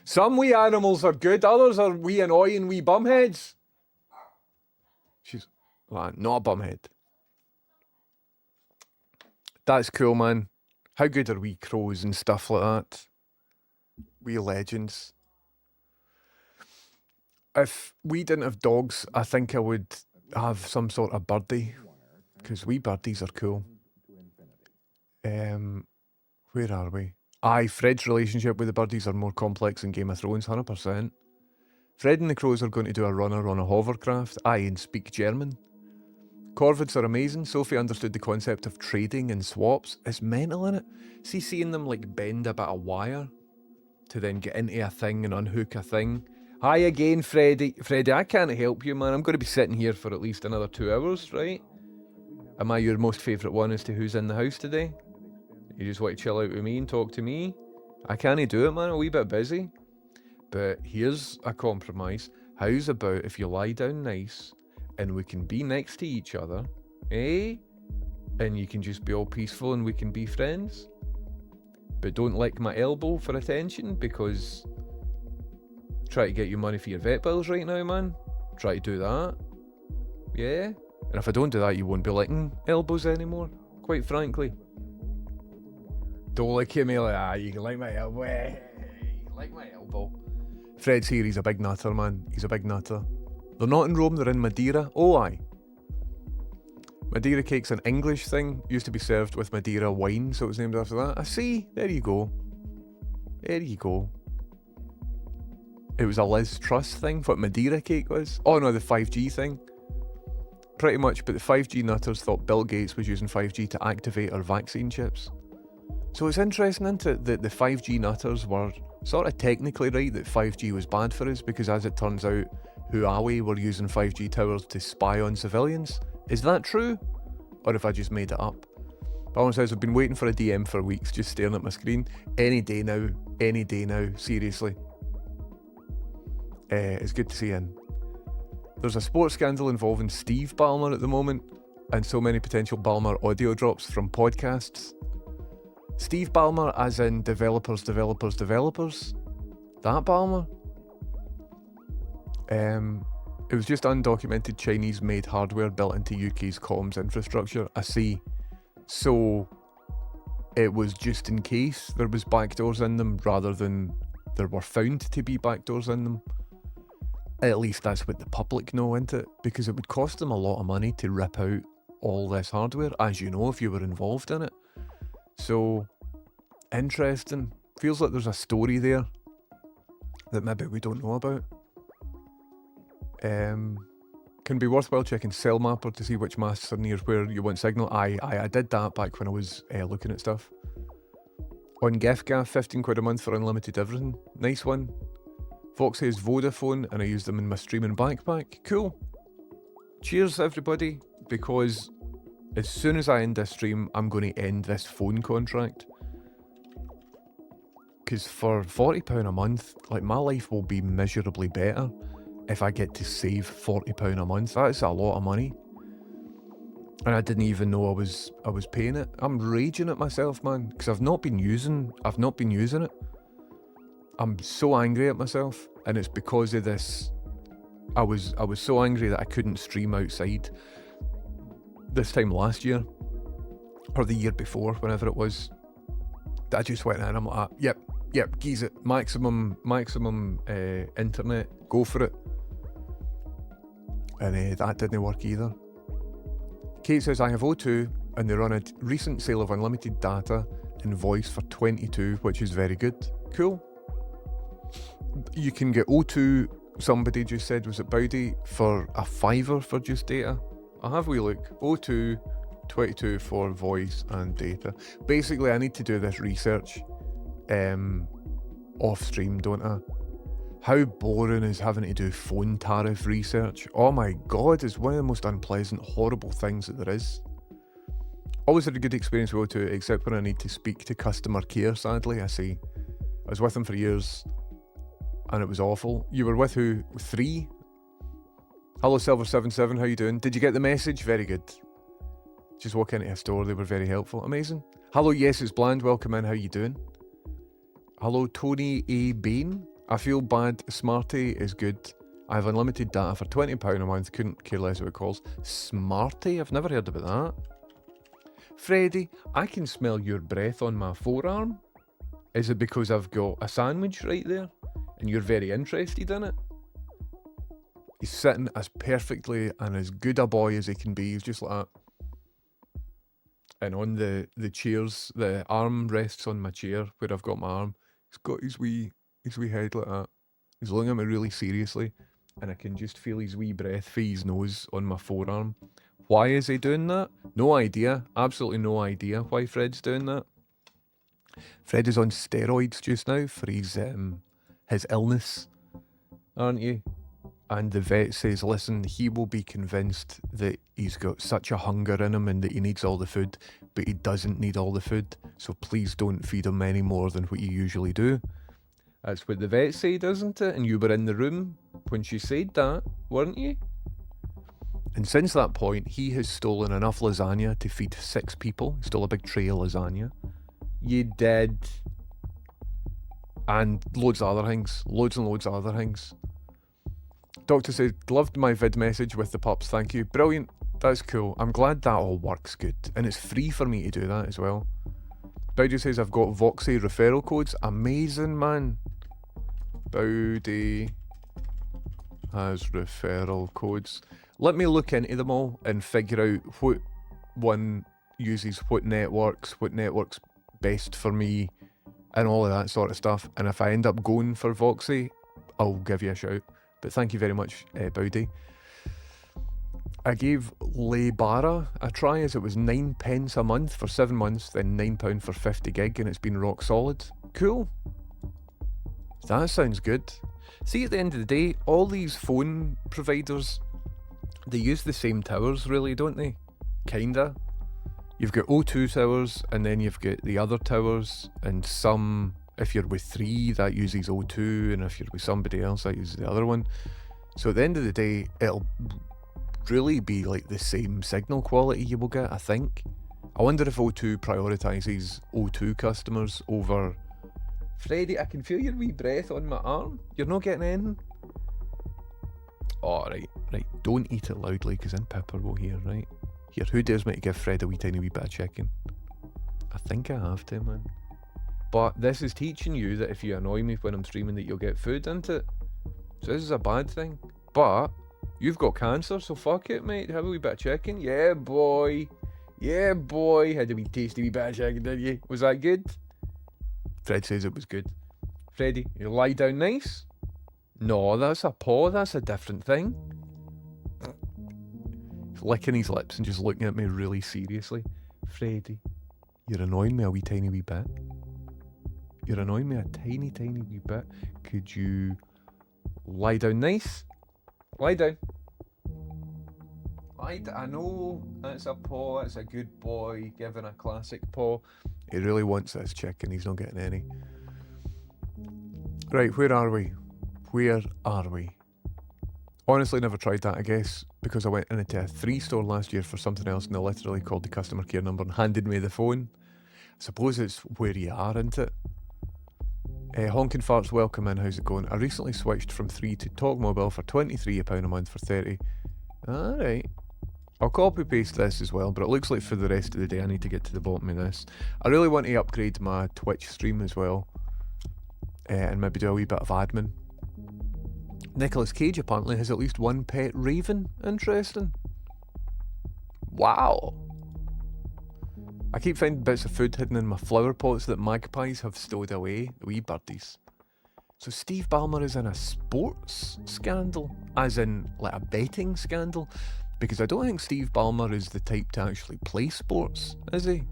Some wee animals are good, others are wee annoying wee bumheads. She's not a bumhead. That's cool, man. How good are wee crows and stuff like that? Wee legends. If we didn't have dogs, I think I would have some sort of birdie, because wee birdies are cool. Where are we? Aye, Fred's relationship with the birdies are more complex than Game of Thrones, 100%. Fred and the crows are going to do a runner on a hovercraft. Aye, and speak German. Corvids are amazing. Sophie understood the concept of trading and swaps. It's mental, innit? See, seeing them like bend a bit of wire to then get into a thing and unhook a thing. Hi again, Freddy. Freddy, I can't help you, man. I'm going to be sitting here for at least another 2 hours, right? Am I your most favourite one as to who's in the house today? You just want to chill out with me and talk to me? I can't do it, man. I'm a wee bit busy. But here's a compromise. How's about if you lie down nice and we can be next to each other, eh? And you can just be all peaceful and we can be friends? But don't lick my elbow for attention, because try to get you money for your vet bills right now, man. Try to do that. Yeah? And if I don't do that, you won't be licking elbows anymore, quite frankly. Don't lick me like that. You can lick my elbow. Hey, lick my elbow. Fred's here, he's a big nutter, man. He's a big nutter. They're not in Rome, they're in Madeira. Oh, aye. Madeira cake's an English thing. Used to be served with Madeira wine, so it was named after that. I see. There you go. There you go. It was a Liz Truss thing, what Madeira cake was. Oh no, the 5G thing. Pretty much, but the 5G nutters thought Bill Gates was using 5G to activate our vaccine chips. So it's interesting, isn't it, that the 5G nutters were sort of technically right that 5G was bad for us, because as it turns out, Huawei were using 5G towers to spy on civilians. Is that true? Or if I just made it up? Balmer says, I've been waiting for a DM for weeks, just staring at my screen. Any day now, seriously. It's good to see you in. There's a sports scandal involving Steve Ballmer at the moment, and so many potential Ballmer audio drops from podcasts. Steve Ballmer as in developers. That Ballmer? It was just undocumented Chinese-made hardware built into UK's comms infrastructure. I see. So it was just in case there was backdoors in them rather than there were found to be backdoors in them. At least that's what the public know, isn't it? Because it would cost them a lot of money to rip out all this hardware, as you know, if you were involved in it. So, interesting. Feels like there's a story there that maybe we don't know about. Can be worthwhile checking Cell Mapper to see which masts are near where you want signal. I did that back when I was looking at stuff. On GIFGAF, 15 quid a month for unlimited everything. Nice one. Fox says Vodafone, and I use them in my streaming backpack. Cool. Cheers, everybody, because as soon as I end this stream, I'm going to end this phone contract. Because for £40 a month, like, my life will be miserably better if I get to save £40 a month. That's a lot of money. And I didn't even know I was paying it. I'm raging at myself, man, because I've not been using it. I'm so angry at myself, and it's because of this. I was so angry that I couldn't stream outside this time last year, or the year before, whenever it was. I just went in, I'm like, yep, geez it, maximum internet, go for it. And that didn't work either. Kate says, I have O2, and they run a recent sale of unlimited data and voice for 22, which is very good. Cool. You can get O2, somebody just said, was it Bowdy, for a £5 for just data? I'll have a wee look. O2, 22 for voice and data. Basically, I need to do this research off stream, don't I? How boring is having to do phone tariff research? Oh my god, it's one of the most unpleasant, horrible things that there is. Always had a good experience with O2, except when I need to speak to customer care, sadly. I see. I was with them for years, and it was awful. You were with who? 3? Hello Silver77, how you doing? Did you get the message? Very good. Just walk into a store, they were very helpful. Amazing. Hello, yes, it's Bland, welcome in, how you doing? Hello, Tony A. Bain. I feel bad, Smarty is good. I have unlimited data for £20 a month, couldn't care less what it calls. Smarty? I've never heard about that. Freddy, I can smell your breath on my forearm. Is it because I've got a sandwich right there? And you're very interested in it? He's sitting as perfectly and as good a boy as he can be. He's just like that. And on the chairs, the arm rests on my chair where I've got my arm. He's got his wee head like that. He's looking at me really seriously, and I can just feel his wee breath for his nose on my forearm. Why is he doing that? No idea. Absolutely no idea why Fred's doing that. Fred is on steroids just now for his illness, aren't you? And the vet says, listen, he will be convinced that he's got such a hunger in him and that he needs all the food, but he doesn't need all the food, so please don't feed him any more than what you usually do. That's what the vet said, isn't it? And you were in the room when she said that, weren't you? And since that point, he has stolen enough lasagna to feed 6 people. He stole a big tray of lasagna. You did. And loads of other things. Loads and loads of other things. Doctor said, loved my vid message with the pups, thank you. Brilliant. That's cool. I'm glad that all works good. And it's free for me to do that as well. Bowdy says, I've got Voxy referral codes. Amazing, man. Bowdy has referral codes. Let me look into them all and figure out what one uses what networks best for me, and all of that sort of stuff. And if I end up going for Voxy, I'll give you a shout. But thank you very much, Bowdy. I gave Lebara a try, as it was 9 pence a month for 7 months, then £9 for 50 gig, and it's been rock solid. Cool. That sounds good. See, at the end of the day, all these phone providers, they use the same towers, really, don't they? Kinda. You've got O2 towers, and then you've got the other towers, and some, if you're with 3, that uses O2, and if you're with somebody else, that uses the other one. So at the end of the day, it'll really be like the same signal quality you will get, I think. I wonder if O2 prioritises O2 customers over... Freddie, I can feel your wee breath on my arm. You're not getting anything? Oh, right. Don't eat it loudly, because then Pipper will hear, right? Here, who dares me to give Fred a wee tiny wee bit of chicken? I think I have to, man. But this is teaching you that if you annoy me when I'm streaming, that you'll get food into it. So this is a bad thing. But you've got cancer, so fuck it, mate. Have a wee bit of chicken. Yeah, boy. Yeah, boy. Had a wee tasty wee bit of chicken, did you? Was that good? Fred says it was good. Freddie, you lie down nice? No, that's a paw. That's a different thing. He's licking his lips and just looking at me really seriously. Freddie, you're annoying me a wee tiny wee bit. You're annoying me a tiny wee bit. Could you lie down nice? Lie down. I know, that's a paw, that's a good boy, giving a classic paw. He really wants this chicken, he's not getting any. Right, where are we? Honestly, never tried that, I guess, because I went into a 3 store last year for something else, and they literally called the customer care number and handed me the phone. I suppose it's where you are, isn't it? Honkin' Farts, welcome in, how's it going? I recently switched from 3 to Talk Mobile for £23 a month for 30. Alright. I'll copy paste this as well, but it looks like for the rest of the day I need to get to the bottom of this. I really want to upgrade my Twitch stream as well, and maybe do a wee bit of admin. Nicolas Cage apparently has at least one pet raven. Interesting. Wow. I keep finding bits of food hidden in my flower pots that magpies have stowed away, the wee birdies. So Steve Ballmer is in a sports scandal, as in like a betting scandal, because I don't think Steve Ballmer is the type to actually play sports, is he?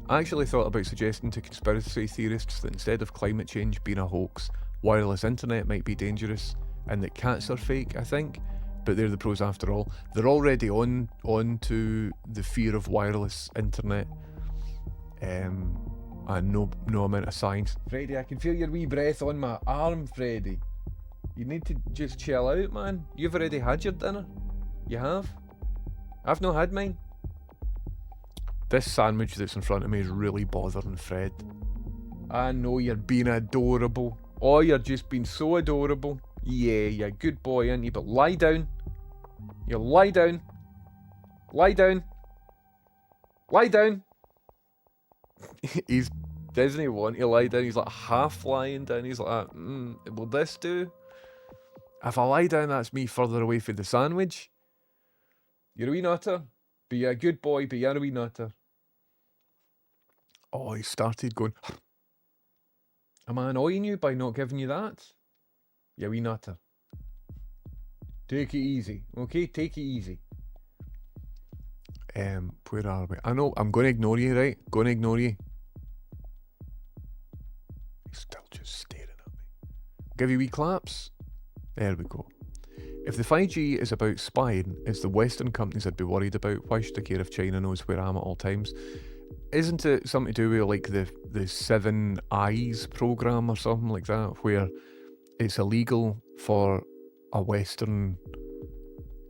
I actually thought about suggesting to conspiracy theorists that instead of climate change being a hoax, wireless internet might be dangerous, and that cats are fake, I think. But they're the pros after all. They're already on to the fear of wireless internet. And no amount of science. Freddie, I can feel your wee breath on my arm, Freddie. You need to just chill out, man. You've already had your dinner. You have? I've not had mine. This sandwich that's in front of me is really bothering Fred. I know you're being adorable. Oh, you're just being so adorable. Yeah, you're a good boy, aren't you? But lie down. You lie down. Lie down. Lie down. Doesn't he want to lie down? He's like half lying down. He's like, will this do? If I lie down, that's me further away from the sandwich. You're a wee nutter. Be a good boy, but you're a wee nutter. Oh, he started going. Am I annoying you by not giving you that? You wee nutter. Take it easy, okay? Take it easy. Where are we? I know, I'm going to ignore you, right? Going to ignore you. He's still just staring at me. Give you wee claps. There we go. If the 5G is about spying, it's the Western companies I'd be worried about. Why should I care if China knows where I am at all times? Isn't it something to do with like the 7 Eyes program or something like that, where it's illegal for a Western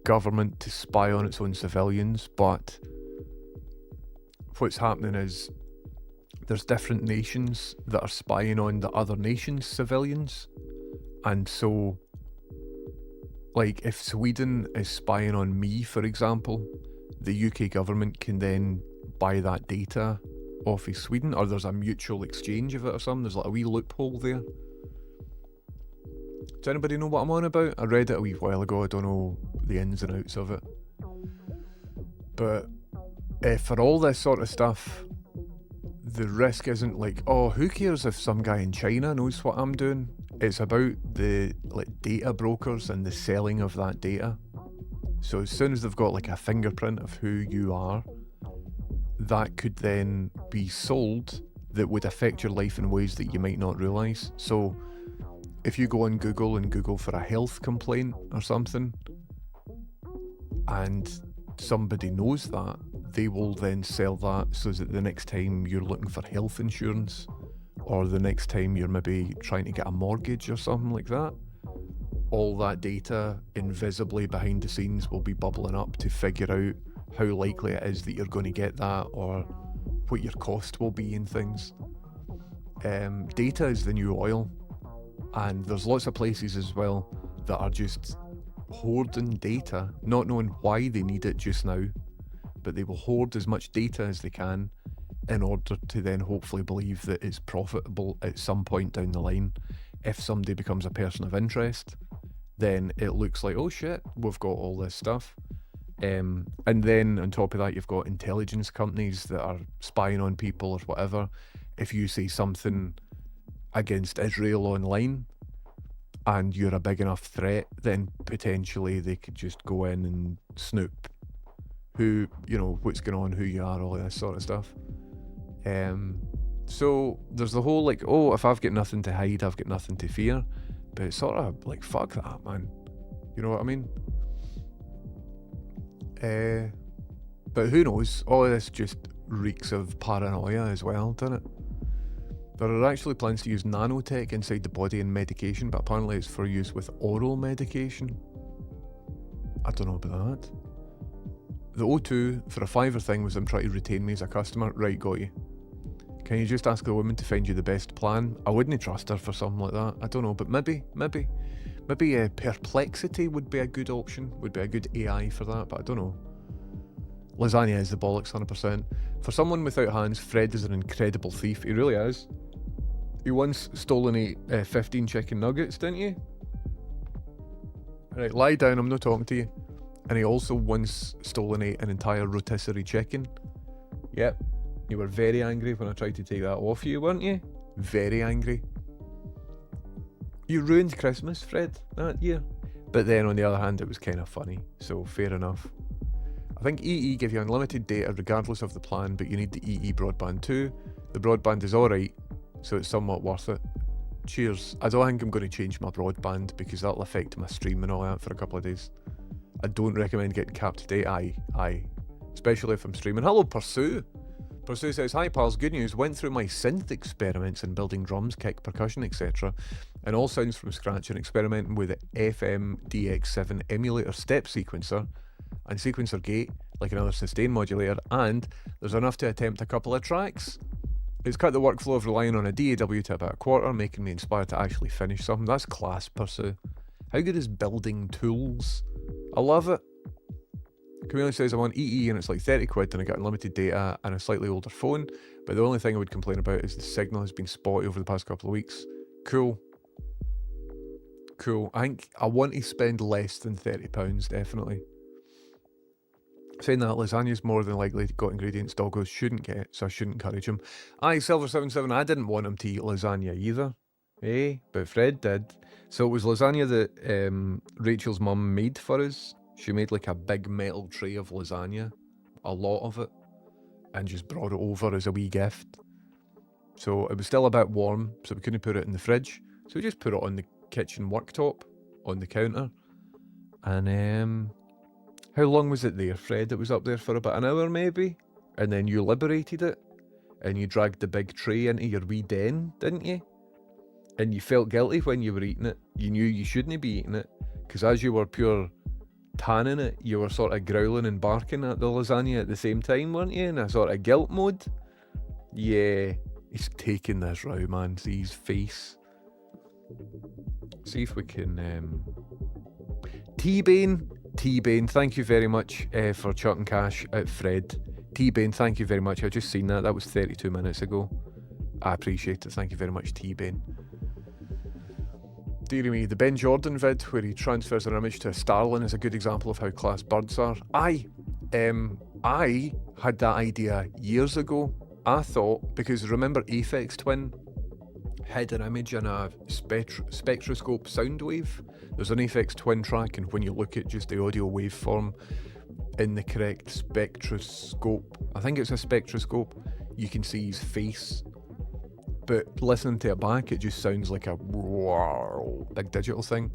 government to spy on its own civilians, but what's happening is there's different nations that are spying on the other nations' civilians, and so like if Sweden is spying on me, for example, the UK government can then buy that data off of Sweden, or there's a mutual exchange of it or something. There's like a wee loophole there. Does anybody know what I'm on about? I read it a wee while ago, I don't know the ins and outs of it. But for all this sort of stuff, the risk isn't like, oh, who cares if some guy in China knows what I'm doing? It's about the data brokers and the selling of that data. So as soon as they've got like a fingerprint of who you are, that could then be sold that would affect your life in ways that you might not realise. So if you go on Google and Google for a health complaint or something, and somebody knows that, they will then sell that so that the next time you're looking for health insurance, or the next time you're maybe trying to get a mortgage or something like that, all that data invisibly behind the scenes will be bubbling up to figure out how likely it is that you're going to get that, or what your cost will be and things. Data is the new oil, and there's lots of places as well that are just hoarding data, not knowing why they need it just now, but they will hoard as much data as they can in order to then hopefully believe that it's profitable at some point down the line. If somebody becomes a person of interest, then it looks like, oh shit, we've got all this stuff. And then on top of that, you've got intelligence companies that are spying on people or whatever. If you say something against Israel online and you're a big enough threat, then potentially they could just go in and snoop who, what's going on, who you are, all this sort of stuff. So there's the whole like, oh, if I've got nothing to hide, I've got nothing to fear. But it's sort of like, fuck that, man. You know what I mean? But who knows? All of this just reeks of paranoia as well, doesn't it? There are actually plans to use nanotech inside the body in medication, but apparently it's for use with oral medication. I don't know about that. The O2 for a $5 thing was them trying to retain me as a customer. Right, got you. Can you just ask the woman to find you the best plan? I wouldn't trust her for something like that. I don't know, but maybe Perplexity would be a good option, would be a good AI for that, but I don't know. Lasagna is the bollocks, 100%. For someone without hands, Fred is an incredible thief. He really is. You once stolen 15 chicken nuggets, didn't you? Right, lie down, I'm not talking to you. And he also once stolen an entire rotisserie chicken. Yep. You were very angry when I tried to take that off you, weren't you? Very angry. You ruined Christmas, Fred, that year. But then on the other hand, it was kind of funny, so fair enough. I think EE give you unlimited data regardless of the plan, but you need the EE broadband too. The broadband is alright, so it's somewhat worth it. Cheers. I don't think I'm going to change my broadband because that'll affect my stream and all that for a couple of days. I don't recommend getting capped data, aye. Especially if I'm streaming. Hello, Pursue. Pursue says, hi pals, good news. Went through my synth experiments in building drums, kick, percussion, etc. And all sounds from scratch and experimenting with the FMDX7 emulator step sequencer and sequencer gate, like another sustain modulator, and there's enough to attempt a couple of tracks. It's cut the workflow of relying on a DAW to about a quarter, making me inspired to actually finish something. That's class, Pursue. How good is building tools? I love it. Camille says, I'm on EE and it's like 30 quid and I get unlimited data and a slightly older phone, but the only thing I would complain about is the signal has been spotty over the past couple of weeks. Cool. I think I want to spend less than £30, definitely. Saying that, lasagna's more than likely got ingredients doggos shouldn't get, so I shouldn't encourage him. Aye, Silver77, I didn't want him to eat lasagna either. But Fred did. So it was lasagna that Rachel's mum made for us. She made like a big metal tray of lasagna, a lot of it, and just brought it over as a wee gift. So it was still a bit warm, so we couldn't put it in the fridge. So we just put it on the kitchen worktop, on the counter. And how long was it there, Fred? It was up there for about an hour maybe? And then you liberated it, and you dragged the big tray into your wee den, didn't you? And you felt guilty when you were eating it. You knew you shouldn't be eating it, because as you were pure tanning it, you were sort of growling and barking at the lasagna at the same time, weren't you? In a sort of guilt mode. Yeah, he's taking this row, man. See his face. See if we can... T-Bane, thank you very much for chucking cash at Fred. T-Bane, thank you very much. I just seen that. That was 32 minutes ago. I appreciate it. Thank you very much, T-Bane. Dearie me, the Ben Jordan vid where he transfers an image to a starling is a good example of how class birds are. I had that idea years ago. I thought, because remember Aphex Twin had an image in a spectroscope sound wave? There's an Aphex Twin track, and when you look at just the audio waveform in the correct spectroscope, I think it's a spectroscope, you can see his face. But listening to it back, it just sounds like a big digital thing.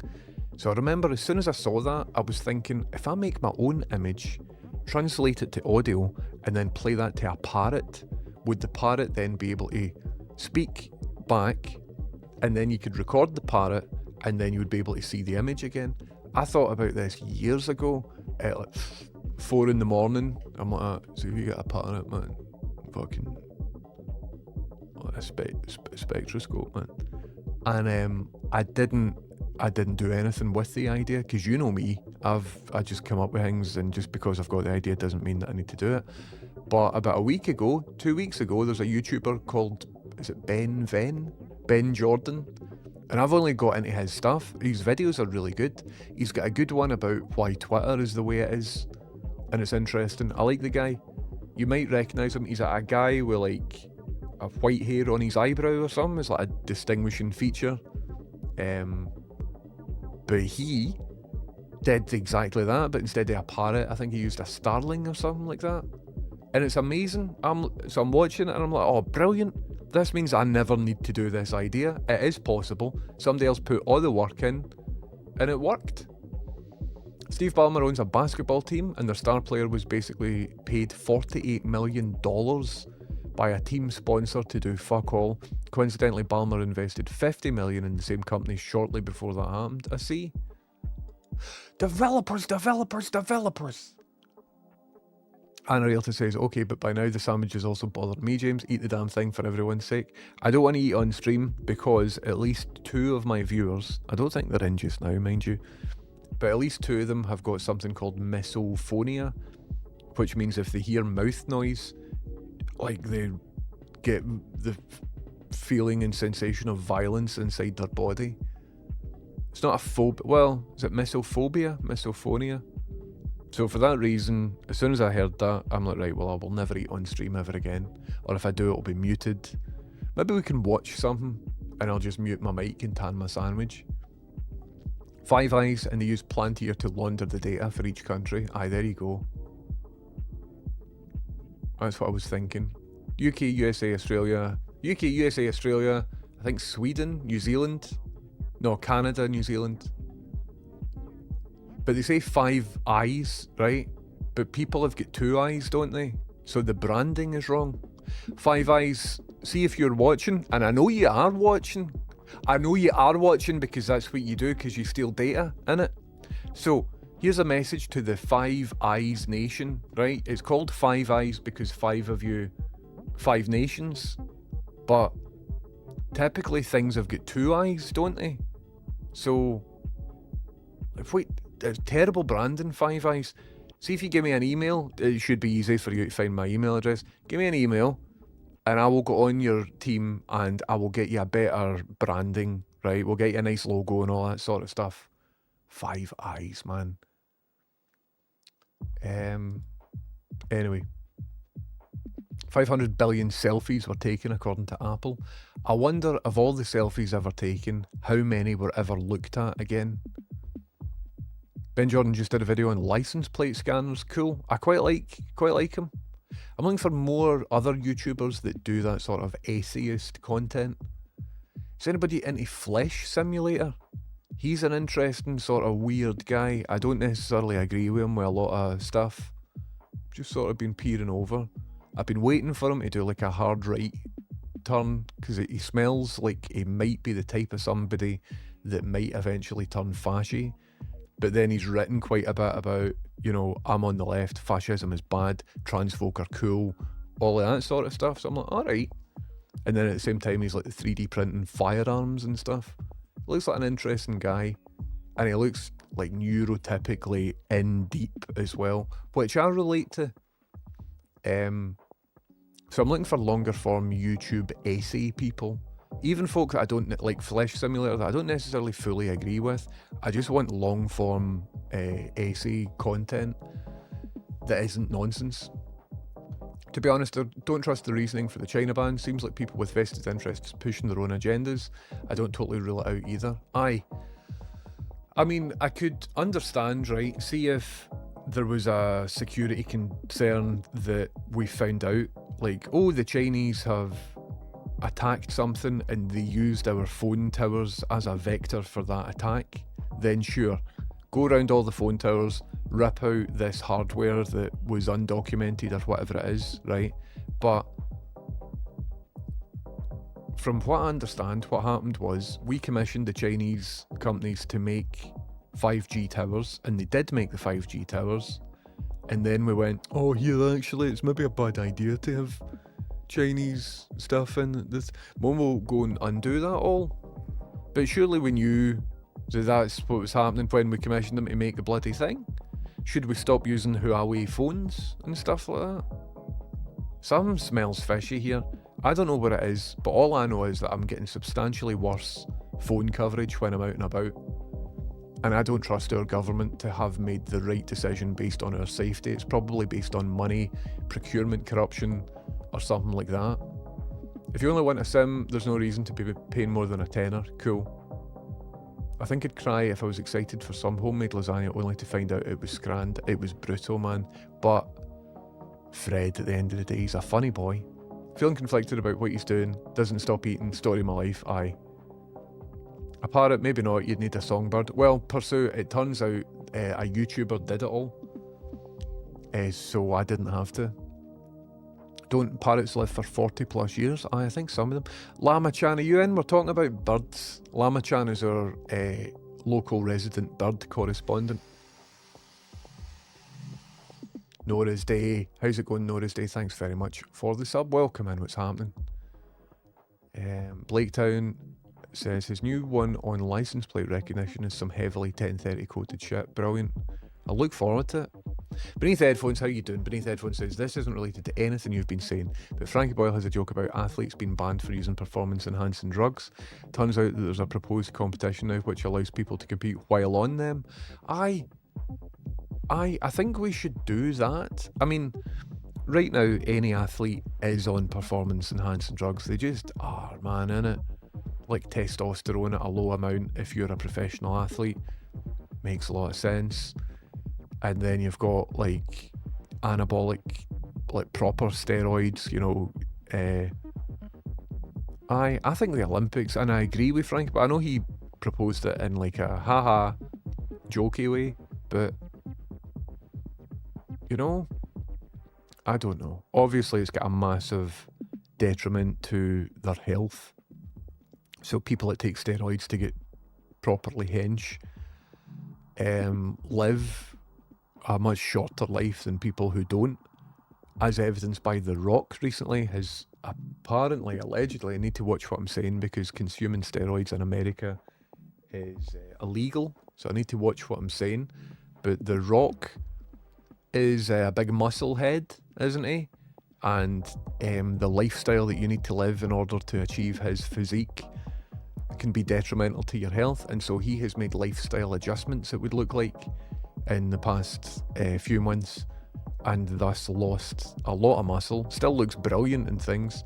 So I remember as soon as I saw that, I was thinking, if I make my own image, translate it to audio, and then play that to a parrot, would the parrot then be able to speak back, and then you could record the parrot, and then you would be able to see the image again? I thought about this years ago at like 4 in the morning. I'm like, so if you get a parrot, man, fucking a spectroscope, man. And I didn't do anything with the idea, because you know me, I just come up with things, and just because I've got the idea doesn't mean that I need to do it. But about 2 weeks ago, there's a YouTuber called, is it Ben Jordan? And I've only got into his stuff. His videos are really good. He's got a good one about why Twitter is the way it is, and it's interesting. I like the guy. You might recognise him. He's a guy with like a white hair on his eyebrow or something. It's like a distinguishing feature. But he did exactly that, but instead of a parrot, I think he used a starling or something like that. And it's amazing. I'm watching it and I'm like, oh, brilliant. This means I never need to do this idea. It is possible. Somebody else put all the work in, and it worked. Steve Ballmer owns a basketball team, and their star player was basically paid $48 million by a team sponsor to do fuck all. Coincidentally, Ballmer invested $50 million in the same company shortly before that happened. I see. Developers. Anna Realtor says, okay, but by now the sandwiches also bothered me, James. Eat the damn thing for everyone's sake. I don't want to eat on stream because at least 2 of my viewers, I don't think they're in just now, mind you, but at least 2 of them have got something called misophonia, which means if they hear mouth noise, like they get the feeling and sensation of violence inside their body. It's not a phobia. Well, is it misophonia? So for that reason, as soon as I heard that, I'm like, right, well, I will never eat on stream ever again. Or if I do, it'll be muted. Maybe we can watch something, and I'll just mute my mic and tan my sandwich. Five Eyes, and they use Plantier to launder the data for each country. Aye, there you go. That's what I was thinking. UK, USA, Australia. I think Sweden, New Zealand. No, Canada, New Zealand. But they say 5 eyes, right? But people have got 2 eyes, don't they? So the branding is wrong. 5 Eyes, see if you're watching, and I know you are watching. Because that's what you do, because you steal data, innit? So here's a message to the 5 Eyes Nation, right? It's called 5 Eyes because 5 of you, 5 nations. But typically things have got 2 eyes, don't they? So, it's terrible branding, 5 Eyes. See if you give me an email, it should be easy for you to find my email address. Give me an email, and I will go on your team, and I will get you a better branding, right? We'll get you a nice logo and all that sort of stuff. 5 Eyes, man. Anyway. 500 billion selfies were taken according to Apple. I wonder, of all the selfies ever taken, how many were ever looked at again? Ben Jordan just did a video on license plate scanners. Cool. I quite like him. I'm looking for more other YouTubers that do that sort of essayist content. Is anybody into Flesh Simulator? He's an interesting sort of weird guy. I don't necessarily agree with him with a lot of stuff. Just sort of been peering over. I've been waiting for him to do like a hard right turn, because he smells like he might be the type of somebody that might eventually turn fashy. But then he's written quite a bit about, you know, I'm on the left, fascism is bad, trans folk are cool, all of that sort of stuff. So I'm like, alright. And then at the same time, he's like the 3D printing firearms and stuff. Looks like an interesting guy. And he looks like neurotypically in deep as well, which I relate to. So I'm looking for longer form YouTube essay people. Even folk that I don't like, Flesh Simulator, that I don't necessarily fully agree with. I just want long form essay content that isn't nonsense. To be honest, I don't trust the reasoning for the China ban. Seems like people with vested interests pushing their own agendas. I don't totally rule it out either. I mean, I could understand, right? See if there was a security concern that we found out, like, oh, the Chinese have attacked something and they used our phone towers as a vector for that attack, then sure, go around all the phone towers, rip out this hardware that was undocumented or whatever it is, right? But from what I understand, what happened was we commissioned the Chinese companies to make 5G towers, and they did make the 5G towers, and then we went, oh, here, actually, it's maybe a bad idea to have Chinese stuff in this. When we'll go and undo that all. But surely we knew that that's what was happening when we commissioned them to make the bloody thing. Should we stop using Huawei phones and stuff like that? Something smells fishy here. I don't know what it is, but all I know is that I'm getting substantially worse phone coverage when I'm out and about. And I don't trust our government to have made the right decision based on our safety. It's probably based on money, procurement corruption, or something like that. If you only want a SIM, there's no reason to be paying more than a tenner. Cool. I think I'd cry if I was excited for some homemade lasagna only to find out it was scranned. It was brutal, man. But Fred, at the end of the day, he's a funny boy. Feeling conflicted about what he's doing. Doesn't stop eating. Story of my life. Aye. A parrot, maybe not. You'd need a songbird. Well, Pursue, it turns out a YouTuber did it all. So I didn't have to. Don't parrots live for 40 plus years? I think some of them. Lama-chan, are you in? We're talking about birds. Lama-chan is our local resident bird correspondent. Nora's Day. How's it going, Nora's Day? Thanks very much for the sub. Welcome in. What's happening? Blaketown says his new one on license plate recognition is some heavily 1030 coded shit. Brilliant. I look forward to it. Beneath Headphones, how you doing? Beneath Headphones says, this isn't related to anything you've been saying, but Frankie Boyle has a joke about athletes being banned for using performance-enhancing drugs. Turns out that there's a proposed competition now which allows people to compete while on them. I think we should do that. I mean, right now, any athlete is on performance-enhancing drugs. They just are, man, innit? Like testosterone at a low amount if you're a professional athlete. Makes a lot of sense. And then you've got like anabolic, like proper steroids, you know. I think the Olympics, and I agree with Frank, but I know he proposed it in like a haha jokey way, but you know, I don't know. Obviously it's got a massive detriment to their health. So people that take steroids to get properly hench live a much shorter life than people who don't, as evidenced by The Rock recently. Has apparently, allegedly, I need to watch what I'm saying because consuming steroids in America is illegal, so I need to watch what I'm saying. But The Rock is a big muscle head, isn't he? And the lifestyle that you need to live in order to achieve his physique can be detrimental to your health, and so he has made lifestyle adjustments, it would look like, in the past few months, and thus lost a lot of muscle. Still looks brilliant and things,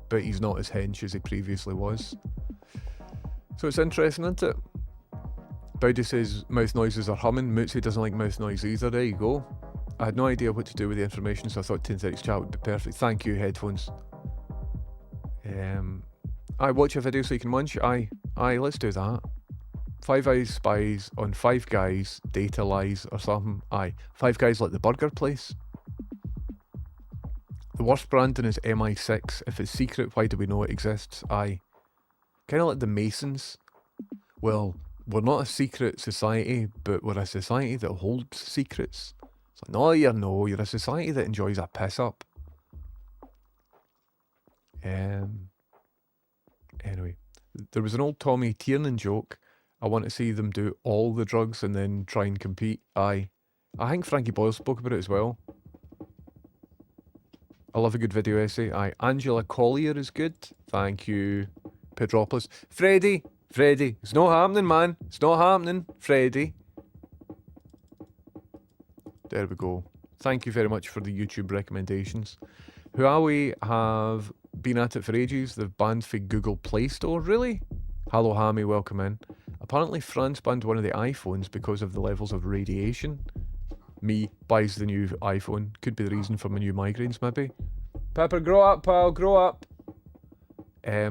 but he's not as hench as he previously was. So it's interesting, isn't it? Bowdy says mouth noises are humming. Mootsy doesn't like mouth noise either. There you go. I had no idea what to do with the information, so I thought 1030's chat would be perfect. Thank you, Headphones. I watch a video so you can munch. Aye, let's do that. Five Eyes spies on Five Guys, data lies or something. Aye, Five Guys like the burger place. The worst branding is MI6. If it's secret, why do we know it exists? Aye. Kind of like the Masons. Well, we're not a secret society, but we're a society that holds secrets. It's like, no, you're a society that enjoys a piss up. Anyway, there was an old Tommy Tiernan joke. I want to see them do all the drugs and then try and compete. Aye. I think Frankie Boyle spoke about it as well. I love a good video essay. Aye. Angela Collier is good. Thank you. Pedropolis. Freddy, it's not happening, man. It's not happening, Freddy. There we go. Thank you very much for the YouTube recommendations. Huawei have been at it for ages. They've banned for Google Play Store. Really? Hello, Hammy. Welcome in. Apparently, France banned one of the iPhones because of the levels of radiation. Me buys the new iPhone. Could be the reason for my new migraines, maybe. Pepper, grow up, pal. Grow up. I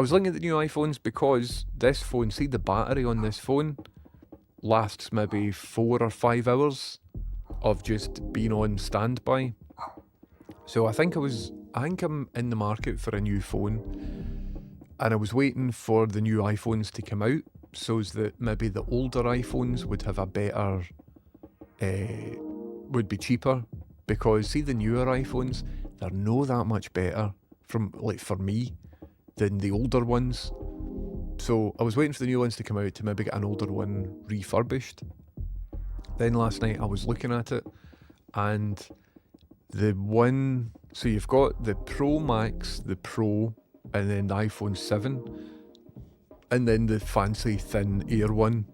was looking at the new iPhones because this phone, see the battery on this phone lasts maybe 4 or 5 hours of just being on standby. So I think I'm in the market for a new phone, and I was waiting for the new iPhones to come out so that maybe the older iPhones would have a better, would be cheaper, because see the newer iPhones, they're no that much better for me than the older ones. So I was waiting for the new ones to come out to maybe get an older one refurbished. Then last night I was looking at it, and the one, so you've got the Pro Max, the Pro, and then the iPhone 7, and then the fancy thin Air one,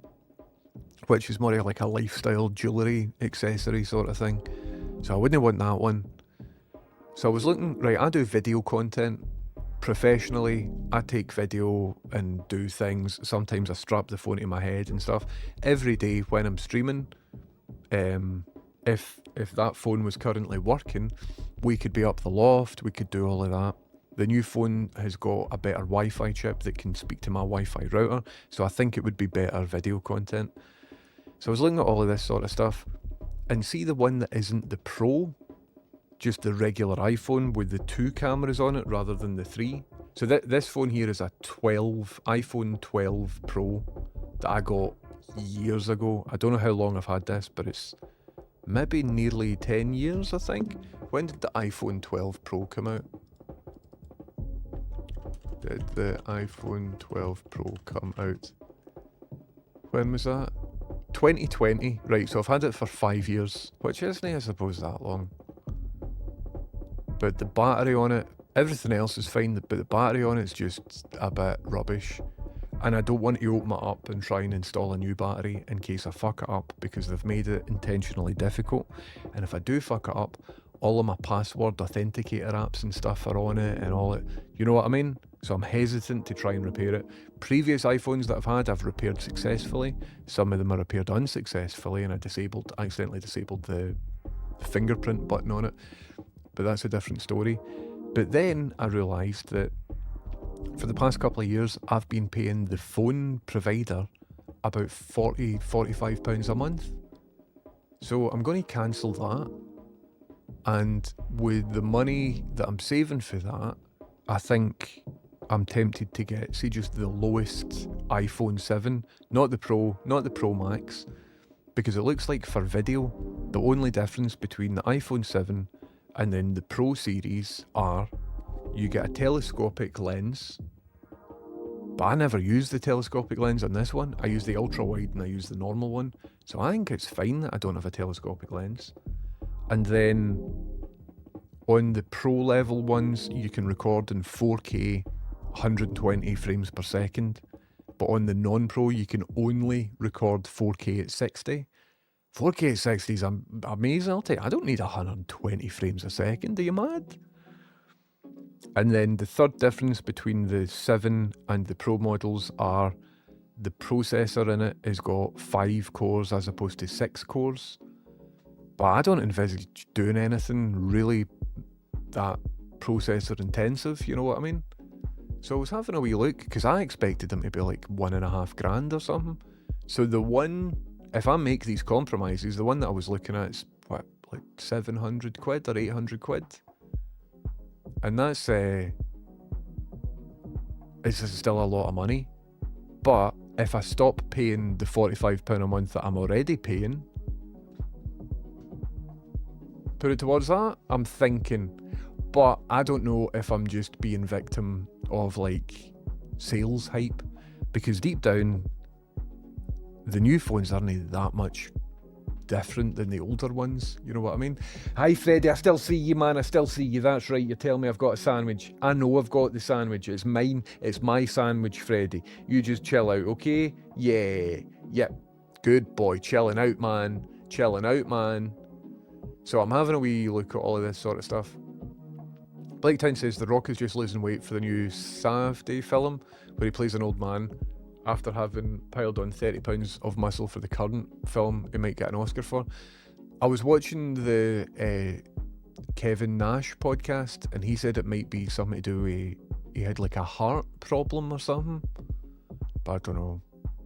which is more like a lifestyle jewellery accessory sort of thing. So I wouldn't want that one. So I was looking, right, I do video content professionally. I take video and do things. Sometimes I strap the phone to my head and stuff. Every day when I'm streaming, if that phone was currently working, we could be up the loft, we could do all of that. The new phone has got a better Wi-Fi chip that can speak to my Wi-Fi router, so I think it would be better video content. So I was looking at all of this sort of stuff, and see the one that isn't the Pro, just the regular iPhone with the 2 cameras on it rather than the 3. So this phone here is a iPhone 12 Pro that I got years ago. I don't know how long I've had this, but it's maybe nearly 10 years, I think. When did the iPhone 12 Pro come out? Did the iPhone 12 Pro come out? When was that? 2020. Right, so I've had it for 5 years, which isn't, I suppose, that long. But the battery on it, everything else is fine, but the battery on it's just a bit rubbish. And I don't want to open it up and try and install a new battery in case I fuck it up, because they've made it intentionally difficult. And if I do fuck it up, all of my password authenticator apps and stuff are on it and all it, you know what I mean? So I'm hesitant to try and repair it. Previous iPhones that I've had, I've repaired successfully. Some of them are repaired unsuccessfully, and I accidentally disabled the fingerprint button on it. But that's a different story. But then I realised that for the past couple of years, I've been paying the phone provider about £45 a month. So I'm going to cancel that. And with the money that I'm saving for that, I think I'm tempted to get, see, just the lowest iPhone 7, not the Pro, not the Pro Max, because it looks like for video, the only difference between the iPhone 7 and then the Pro series are you get a telescopic lens, but I never use the telescopic lens on this one. I use the ultra wide and I use the normal one. So I think it's fine that I don't have a telescopic lens. And then on the Pro level ones, you can record in 4K, 120 frames per second. But on the non-Pro, you can only record 4K at 60. 4K at 60 is amazing. I'll tell you, I don't need 120 frames a second. Are you mad? And then the third difference between the 7 and the Pro models are the processor in it has got 5 cores as opposed to 6 cores. But I don't envisage doing anything really that processor intensive, you know what I mean? So I was having a wee look, because I expected them to be like $1,500 or something. So the one, if I make these compromises, the one that I was looking at is what, like 700 quid or 800 quid? And that's, it's still a lot of money. But if I stop paying the £45 a month that I'm already paying, put it towards that, I'm thinking. But I don't know if I'm just being victim of like sales hype, because deep down, the new phones aren't that much different than the older ones. You know what I mean? Hi, Freddie. I still see you, man. I still see you. That's right. You're telling me I've got a sandwich. I know I've got the sandwich. It's mine. It's my sandwich, Freddie. You just chill out, okay? Yeah. Yep. Good boy. Chilling out, man. Chilling out, man. So I'm having a wee look at all of this sort of stuff. Blaketown says The Rock is just losing weight for the new Savday film, where he plays an old man. After having piled on 30 pounds of muscle for the current film he might get an Oscar for. I was watching the Kevin Nash podcast, and he said it might be something to do with he had like a heart problem or something. But I don't know.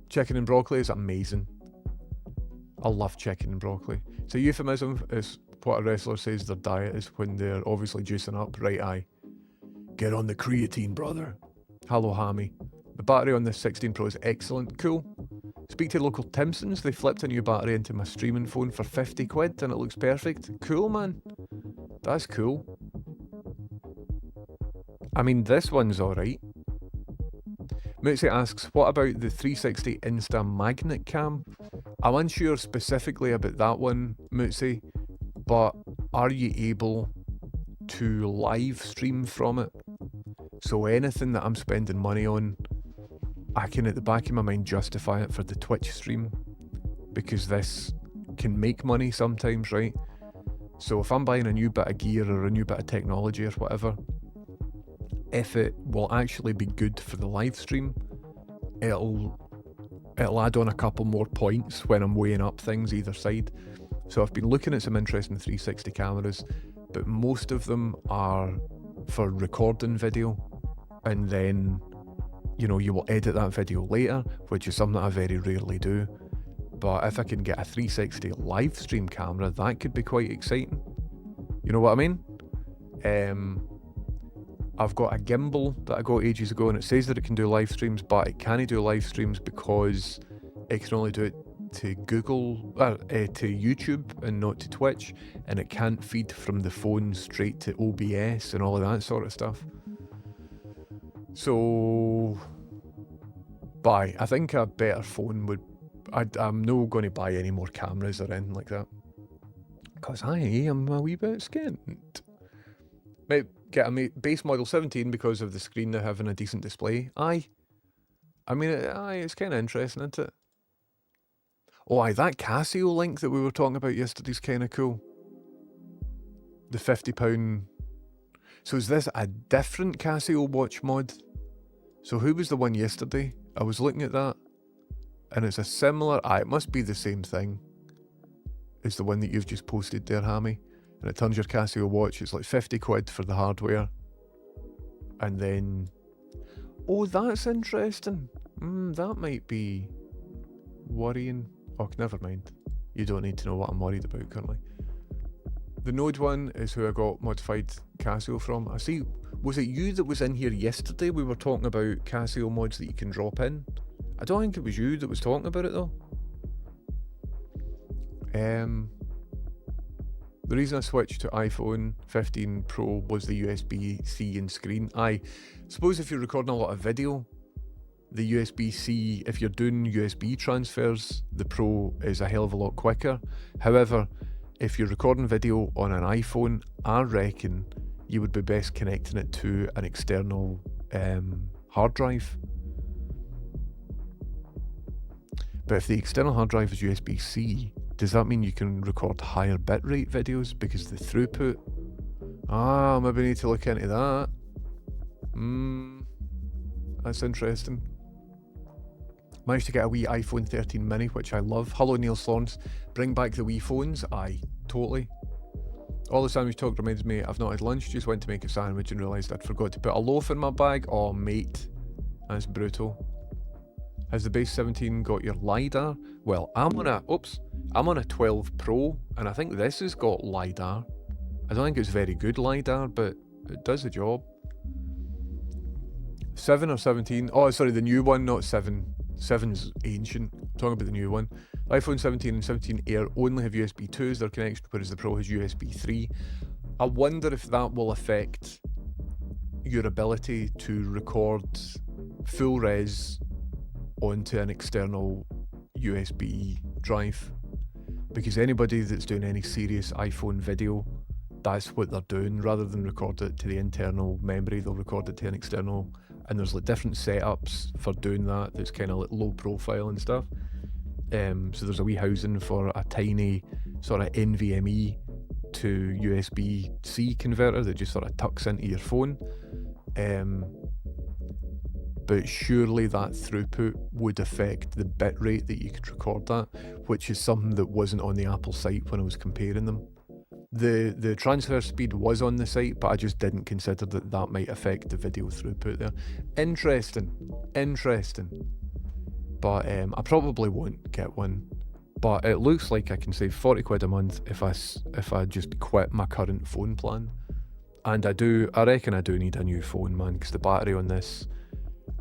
Chicken and broccoli is amazing. I love chicken and broccoli. It's a euphemism. It's what a wrestler says their diet is when they're obviously juicing up. Right, aye. Get on the creatine, brother. Hello, Hammy. The battery on this 16 Pro is excellent. Cool. Speak to local Timsons. They flipped a new battery into my streaming phone for 50 quid and it looks perfect. Cool, man. That's cool. I mean, this one's alright. Mootsy asks, what about the 360 Insta Magnet Cam? I'm unsure specifically about that one, Mootsy, but are you able to live stream from it? So anything that I'm spending money on, I can at the back of my mind justify it for the Twitch stream, because this can make money sometimes, right? So if I'm buying a new bit of gear or a new bit of technology or whatever, if it will actually be good for the live stream, it'll add on a couple more points when I'm weighing up things either side. So I've been looking at some interesting 360 cameras, but most of them are for recording video, and then, you know, you will edit that video later, which is something that I very rarely do. But if I can get a 360 live stream camera, that could be quite exciting. You know what I mean? I've got a gimbal that I got ages ago, and it says that it can do live streams, but it can't do live streams because it can only do it to to YouTube and not to Twitch, and it can't feed from the phone straight to OBS and all of that sort of stuff. So, I think a better phone would... I'm not going to buy any more cameras or anything like that, because I am a wee bit skint. Might get a base model 17 because of the screen now having a decent display. I mean, it's kind of interesting, isn't it? Oh, that Casio link that we were talking about yesterday's kind of cool. The £50. So is this a different Casio watch mod? So who was the one yesterday? I was looking at that, and it's a similar... it must be the same thing. It's the one that you've just posted there, Hammy. And it turns your Casio watch. It's like 50 quid for the hardware. And then... oh, that's interesting. That might be worrying. Oh, never mind. You don't need to know what I'm worried about currently. The Node one is who I got modified Casio from. I see, was it you that was in here yesterday? We were talking about Casio mods that you can drop in. I don't think it was you that was talking about it though. The reason I switched to iPhone 15 Pro was the USB-C and screen. I suppose if you're recording a lot of video, the USB-C, if you're doing USB transfers, the Pro is a hell of a lot quicker. However, if you're recording video on an iPhone, I reckon you would be best connecting it to an external hard drive. But if the external hard drive is USB-C, does that mean you can record higher bitrate videos because the throughput? Maybe need to look into that. That's interesting. Managed to get a wee iPhone 13 mini, which I love. Hello, Neil Slorns. Bring back the wee phones. Aye, totally. All the sandwich talk reminds me I've not had lunch, just went to make a sandwich and realised I'd forgot to put a loaf in my bag. Oh, mate. That's brutal. Has the base 17 got your LiDAR? Well, I'm on a 12 Pro, and I think this has got LiDAR. I don't think it's very good LiDAR, but it does the job. 7 or 17? Oh, sorry, the new one, not 7. 7's ancient. I'm talking about the new one. iPhone 17 and 17 Air only have USB 2 as their connection, whereas the Pro has USB 3. I wonder if that will affect your ability to record full res onto an external USB drive. because anybody that's doing any serious iPhone video, that's what they're doing. Rather than record it to the internal memory, they'll record it to an external, and there's like different setups for doing that that's kind of like low profile and stuff. So there's a wee housing for a tiny sort of NVMe to USB-C converter that just sort of tucks into your phone. But surely that throughput would affect the bit rate that you could record that, which is something that wasn't on the Apple site when I was comparing them. The transfer speed was on the site, but I just didn't consider that might affect the video throughput there. Interesting. But I probably won't get one. But it looks like I can save 40 quid a month if I just quit my current phone plan. And I reckon I do need a new phone, man, because the battery on this,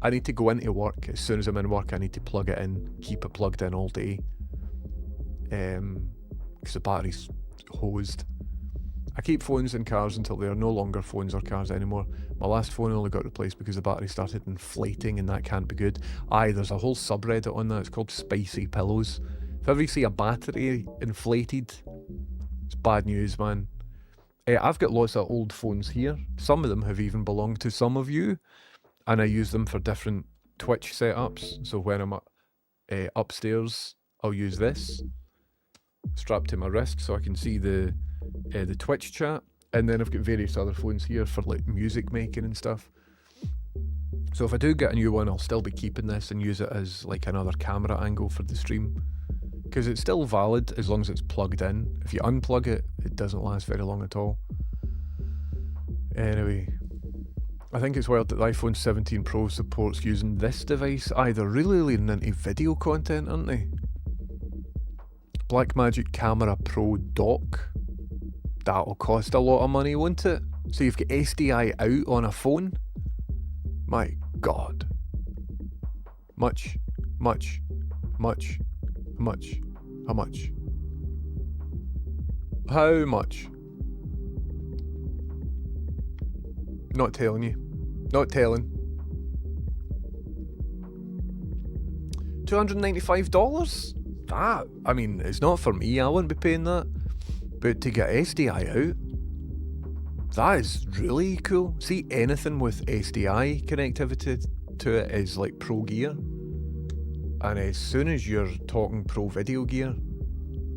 I need to go into work. As soon as I'm in work, I need to plug it in, keep it plugged in all day. Because the battery's hosed. I keep phones in cars until they are no longer phones or cars anymore. My last phone only got replaced because the battery started inflating, and that can't be good. There's a whole subreddit on that. It's called Spicy Pillows. If ever you see a battery inflated, it's bad news, man. I've got lots of old phones here. Some of them have even belonged to some of you, and I use them for different Twitch setups. So when I'm upstairs, I'll use this strapped to my wrist so I can see the Twitch chat, and then I've got various other phones here for like music making and stuff. So if I do get a new one, I'll still be keeping this and use it as like another camera angle for the stream, because it's still valid as long as it's plugged in. If you unplug it, it doesn't last very long at all. Anyway, I think it's wild that the iPhone 17 Pro supports using this device. They're really leaning into video content, aren't they? Blackmagic Camera Pro dock. That'll cost a lot of money, won't it? So you've got SDI out on a phone? My God. Much. How much? How much? Not telling you. Not telling. $295? That, I mean, it's not for me. I wouldn't be paying that. But to get SDI out, that is really cool. See, anything with SDI connectivity to it is like pro gear. And as soon as you're talking pro video gear,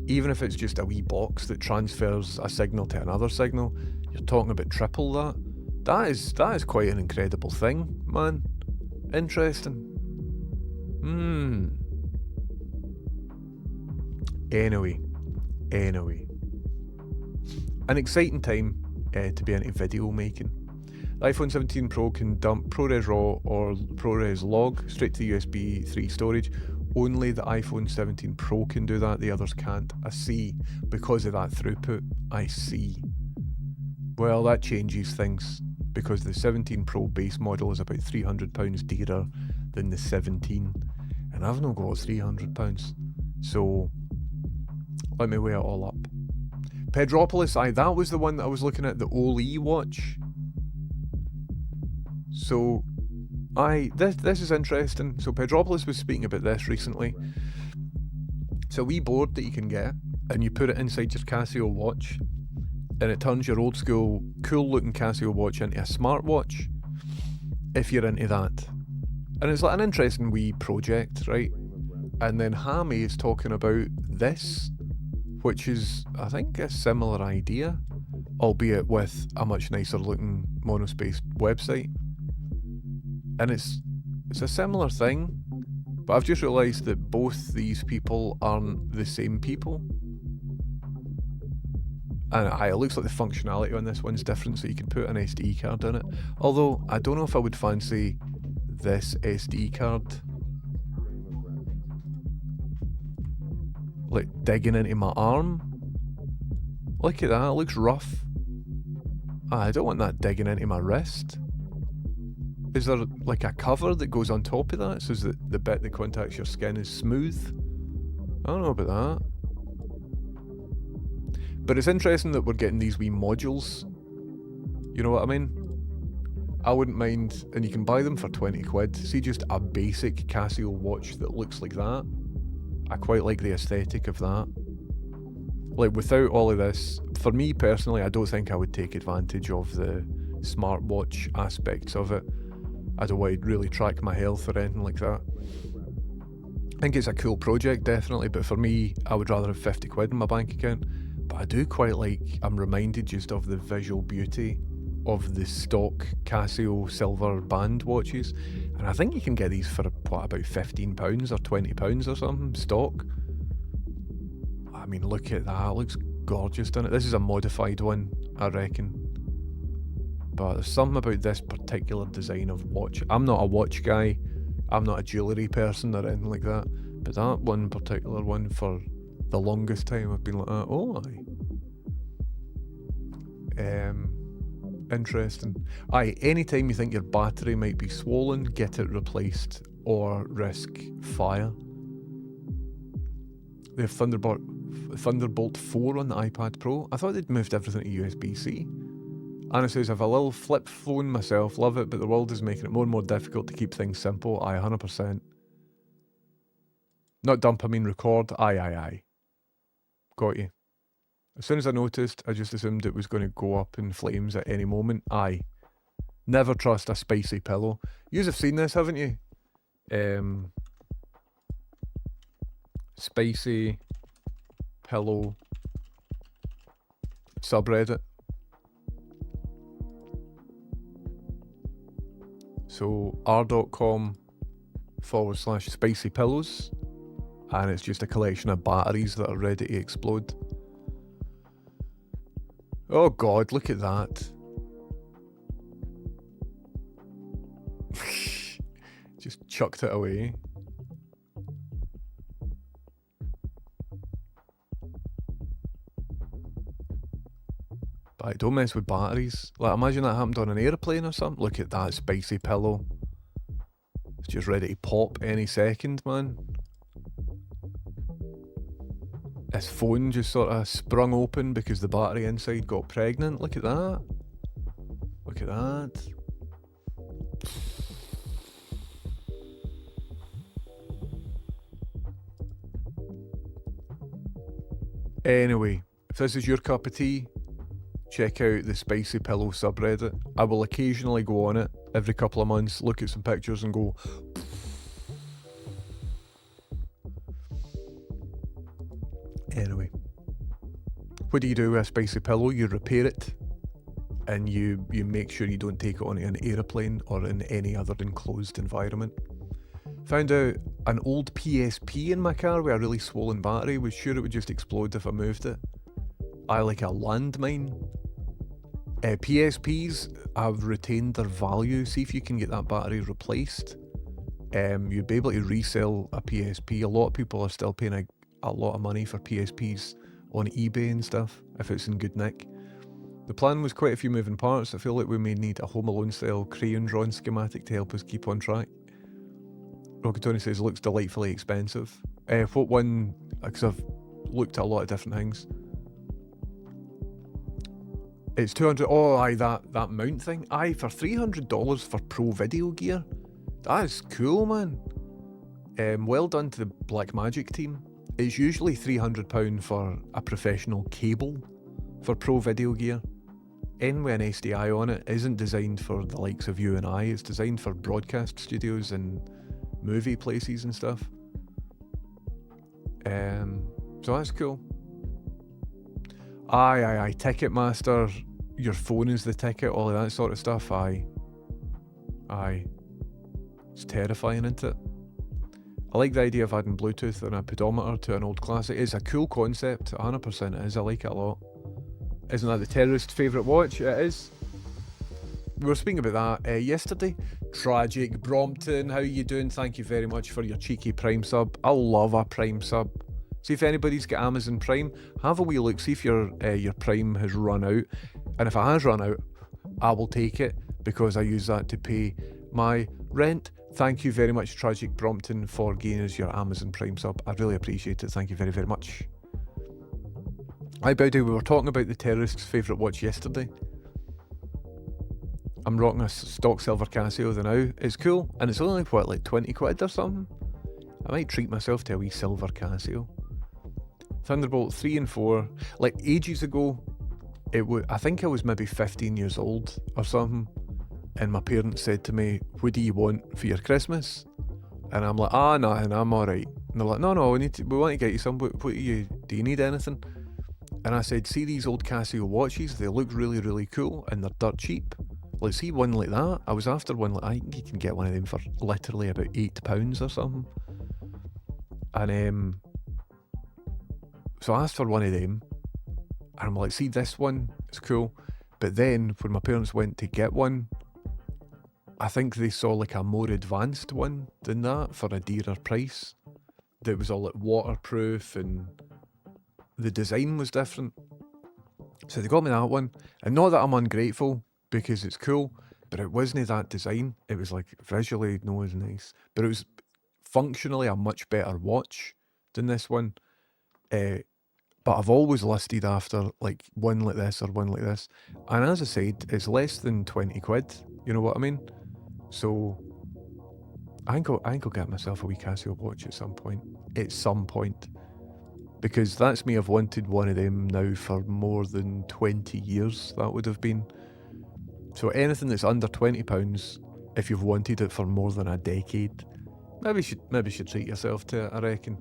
even if it's just a wee box that transfers a signal to another signal, you're talking about triple that. That is quite an incredible thing, man. Interesting. Anyway. An exciting time to be into video making. The iPhone 17 Pro can dump ProRes RAW or ProRes log straight to USB 3 storage. Only the iPhone 17 Pro can do that, the others can't. I see. Because of that throughput, I see. Well, that changes things, because the 17 Pro base model is about £300 dearer than the 17, and I've not got £300. So let me weigh it all up. Pedropolis, that was the one that I was looking at, the Oli watch. So, this is interesting. So Pedropolis was speaking about this recently. It's a wee board that you can get, and you put it inside your Casio watch, and it turns your old school, cool looking Casio watch into a smartwatch, if you're into that. And it's like an interesting wee project, right? And then Hammy is talking about this, which is, I think, a similar idea, albeit with a much nicer looking monospaced website. And it's a similar thing, but I've just realised that both these people aren't the same people. And it looks like the functionality on this one's different, so you can put an SD card in it. Although, I don't know if I would fancy this SD card like digging into my arm. Look at that, it looks rough. I don't want that digging into my wrist. Is there like a cover that goes on top of that so that the bit that contacts your skin is smooth? I don't know about that. But it's interesting that we're getting these wee modules. You know what I mean? I wouldn't mind, and you can buy them for 20 quid. See, just a basic Casio watch that looks like that. I quite like the aesthetic of that. like without all of this, for me personally, I don't think I would take advantage of the smartwatch aspects of it. I don't want to really track my health or anything like that. I think it's a cool project, definitely, but for me, I would rather have 50 quid in my bank account. But I do quite like, I'm reminded just of the visual beauty of the stock Casio silver band watches. And I think you can get these for, what, about £15 or £20 or something, stock. I mean, look at that, it looks gorgeous, doesn't it? This is a modified one, I reckon. But there's something about this particular design of watch. I'm not a watch guy, I'm not a jewellery person or anything like that, but that one particular one, for the longest time I've been like, oh aye. Interesting. Aye, anytime you think your battery might be swollen, get it replaced or risk fire. They have Thunderbolt 4 on the iPad Pro. I thought they'd moved everything to USB-C. Anna says, I have a little flip phone myself, love it, but the world is making it more and more difficult to keep things simple. Aye, 100%. Not dump, I mean record. Aye. Got you. As soon as I noticed, I just assumed it was going to go up in flames at any moment. Aye. Never trust a spicy pillow. Yous have seen this, haven't you? Spicy pillow subreddit. So r.com/spicy pillows, and it's just a collection of batteries that are ready to explode. Oh god, look at that. Just chucked it away. But don't mess with batteries. Like, imagine that happened on an airplane or something. Look at that spicy pillow. It's just ready to pop any second, man. This phone just sort of sprung open because the battery inside got pregnant. Look at that. Look at that. Anyway, if this is your cup of tea, check out the Spicy Pillow subreddit. I will occasionally go on it every couple of months, look at some pictures and go... Anyway. What do you do with a Spicy Pillow? You repair it, and you make sure you don't take it on an aeroplane or in any other enclosed environment. Found out an old PSP in my car with a really swollen battery. Was sure it would just explode if I moved it. I like a landmine. PSPs have retained their value. See if you can get that battery replaced. You'd be able to resell a PSP. A lot of people are still paying a lot of money for PSPs on eBay and stuff, if it's in good nick. The plan was quite a few moving parts. I feel like we may need a Home Alone style crayon drawn schematic to help us keep on track. Rocketoni says looks delightfully expensive. What one? Because I've looked at a lot of different things. It's 200. Oh, aye, that mount thing. Aye, for $300 for pro video gear. That is cool, man. Well done to the Blackmagic team. It's usually £300 for a professional cable for pro video gear. N with an SDI on it isn't designed for the likes of you and I. It's designed for broadcast studios and movie places and stuff. So that's cool. Aye. Ticketmaster, your phone is the ticket, all of that sort of stuff. Aye. It's terrifying, isn't it? I like the idea of adding Bluetooth and a pedometer to an old classic. It's a cool concept, 100% it is. I like it a lot. Isn't that the terrorist's favourite watch? It is. We were speaking about that yesterday. Tragic Brompton, how you doing? Thank you very much for your cheeky Prime sub. I love a Prime sub. See if anybody's got Amazon Prime. Have a wee look, see if your Prime has run out. And if it has run out, I will take it because I use that to pay my rent. Thank you very much, Tragic Brompton, for giving us your Amazon Prime sub. I really appreciate it. Thank you very, very much. Hi, Bowdy. We were talking about the terrorist's favourite watch yesterday. I'm rocking a stock silver Casio the now. It's cool, and it's only like 20 quid or something. I might treat myself to a wee silver Casio. Thunderbolt 3 and 4, like ages ago, I think I was maybe 15 years old or something, and my parents said to me, what do you want for your Christmas? And I'm like, nothing, I'm alright. And they're like, no, we want to get you some, do you need anything? And I said, see these old Casio watches, they look really, really cool, and they're dirt cheap. Let's see one like that. I was after one like, I think you can get one of them for literally about £8 or something. And so I asked for one of them, and I'm like, see this one, it's cool. But then when my parents went to get one, I think they saw like a more advanced one than that for a dearer price. That was all like waterproof and the design was different. So they got me that one. And not that I'm ungrateful because it's cool, but it wasn't that design. It was like visually no as nice. But it was functionally a much better watch than this one. But I've always listed after like one like this or one like this. And as I said, it's less than 20 quid. You know what I mean? So I think I'll get myself a wee Casio watch at some point. Because that's me, I've wanted one of them now for more than 20 years, that would have been. So anything that's under £20, if you've wanted it for more than a decade, maybe you should treat yourself to it, I reckon.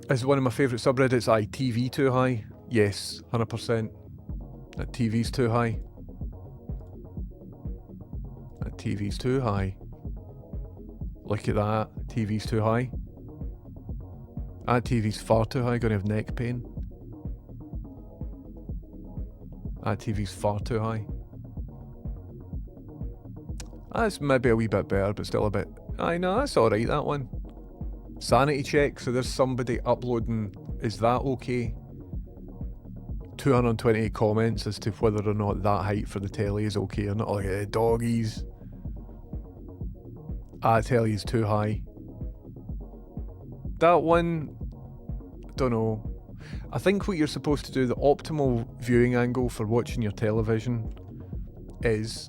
Is one of my favourite subreddits TV too high? Yes, 100%. That TV's too high. That TV's too high. Look at that, TV's too high. That TV's far too high, gonna have neck pain. That TV's far too high. That's maybe a wee bit better, but still a bit... I know, that's alright, that one. Sanity check, so there's somebody uploading, is that okay? 228 comments as to whether or not that height for the telly is okay or not. Like, doggies. That telly's too high. That one, don't know. I think what you're supposed to do, the optimal viewing angle for watching your television is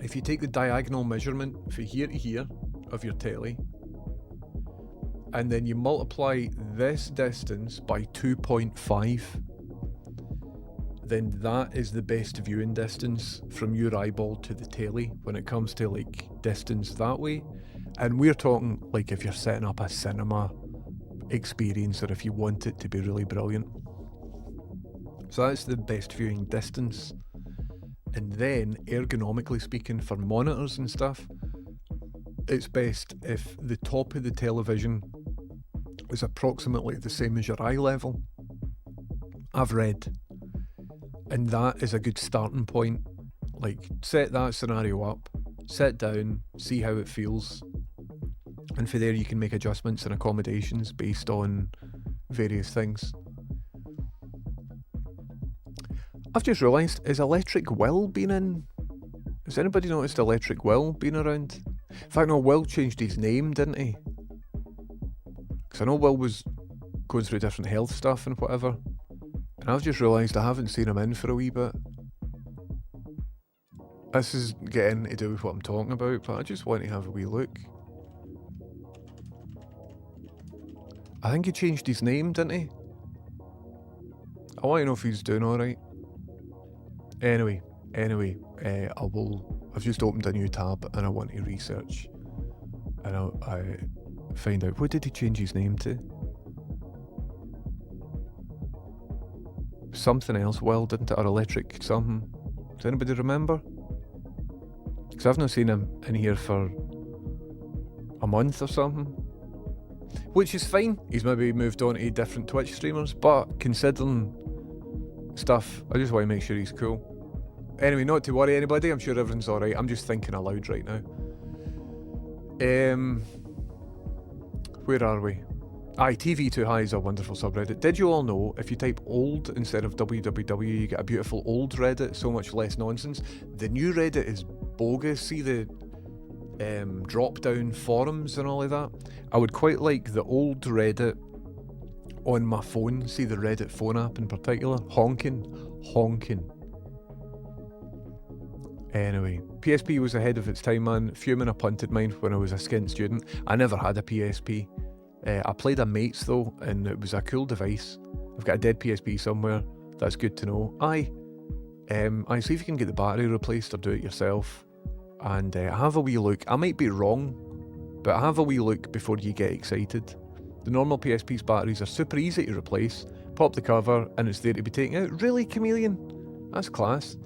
if you take the diagonal measurement from here to here of your telly, and then you multiply this distance by 2.5, then that is the best viewing distance from your eyeball to the telly when it comes to like distance that way. And we're talking like if you're setting up a cinema experience or if you want it to be really brilliant. So that's the best viewing distance. And then ergonomically speaking, for monitors and stuff, it's best if the top of the television is approximately the same as your eye level. I've read. And that is a good starting point. Like, set that scenario up, sit down, see how it feels. And for there you can make adjustments and accommodations based on various things. I've just realised, is Electric Will been in? Has anybody noticed Electric Will being around? In fact, no, Will changed his name, didn't he? Because I know Will was going through different health stuff and whatever. And I've just realised I haven't seen him in for a wee bit. This is getting to do with what I'm talking about, but I just want to have a wee look. I think he changed his name, didn't he? I want to know if he's doing alright. Anyway, I've just opened a new tab and I want to research. And I find out, what did he change his name to? Something else, Will, didn't it? Or Electric something. Does anybody remember? Because I've not seen him in here for a month or something. Which is fine. He's maybe moved on to different Twitch streamers, but considering stuff, I just want to make sure he's cool. Anyway, not to worry anybody, I'm sure everything's alright. I'm just thinking aloud right now. Where are we? TV Too High is a wonderful subreddit. Did you all know if you type old instead of www, you get a beautiful old Reddit, so much less nonsense? The new Reddit is bogus. See the drop down forums and all of that? I would quite like the old Reddit on my phone. See the Reddit phone app in particular? Honking. Anyway, PSP was ahead of its time, man. Fuming, I punted mine when I was a skint student. I never had a PSP. I played a mate's though, and it was a cool device. I've got a dead PSP somewhere. That's good to know. Aye, see if you can get the battery replaced or do it yourself. And have a wee look. I might be wrong, but have a wee look before you get excited. The normal PSP's batteries are super easy to replace. Pop the cover and it's there to be taken out. Really, Chameleon? That's class.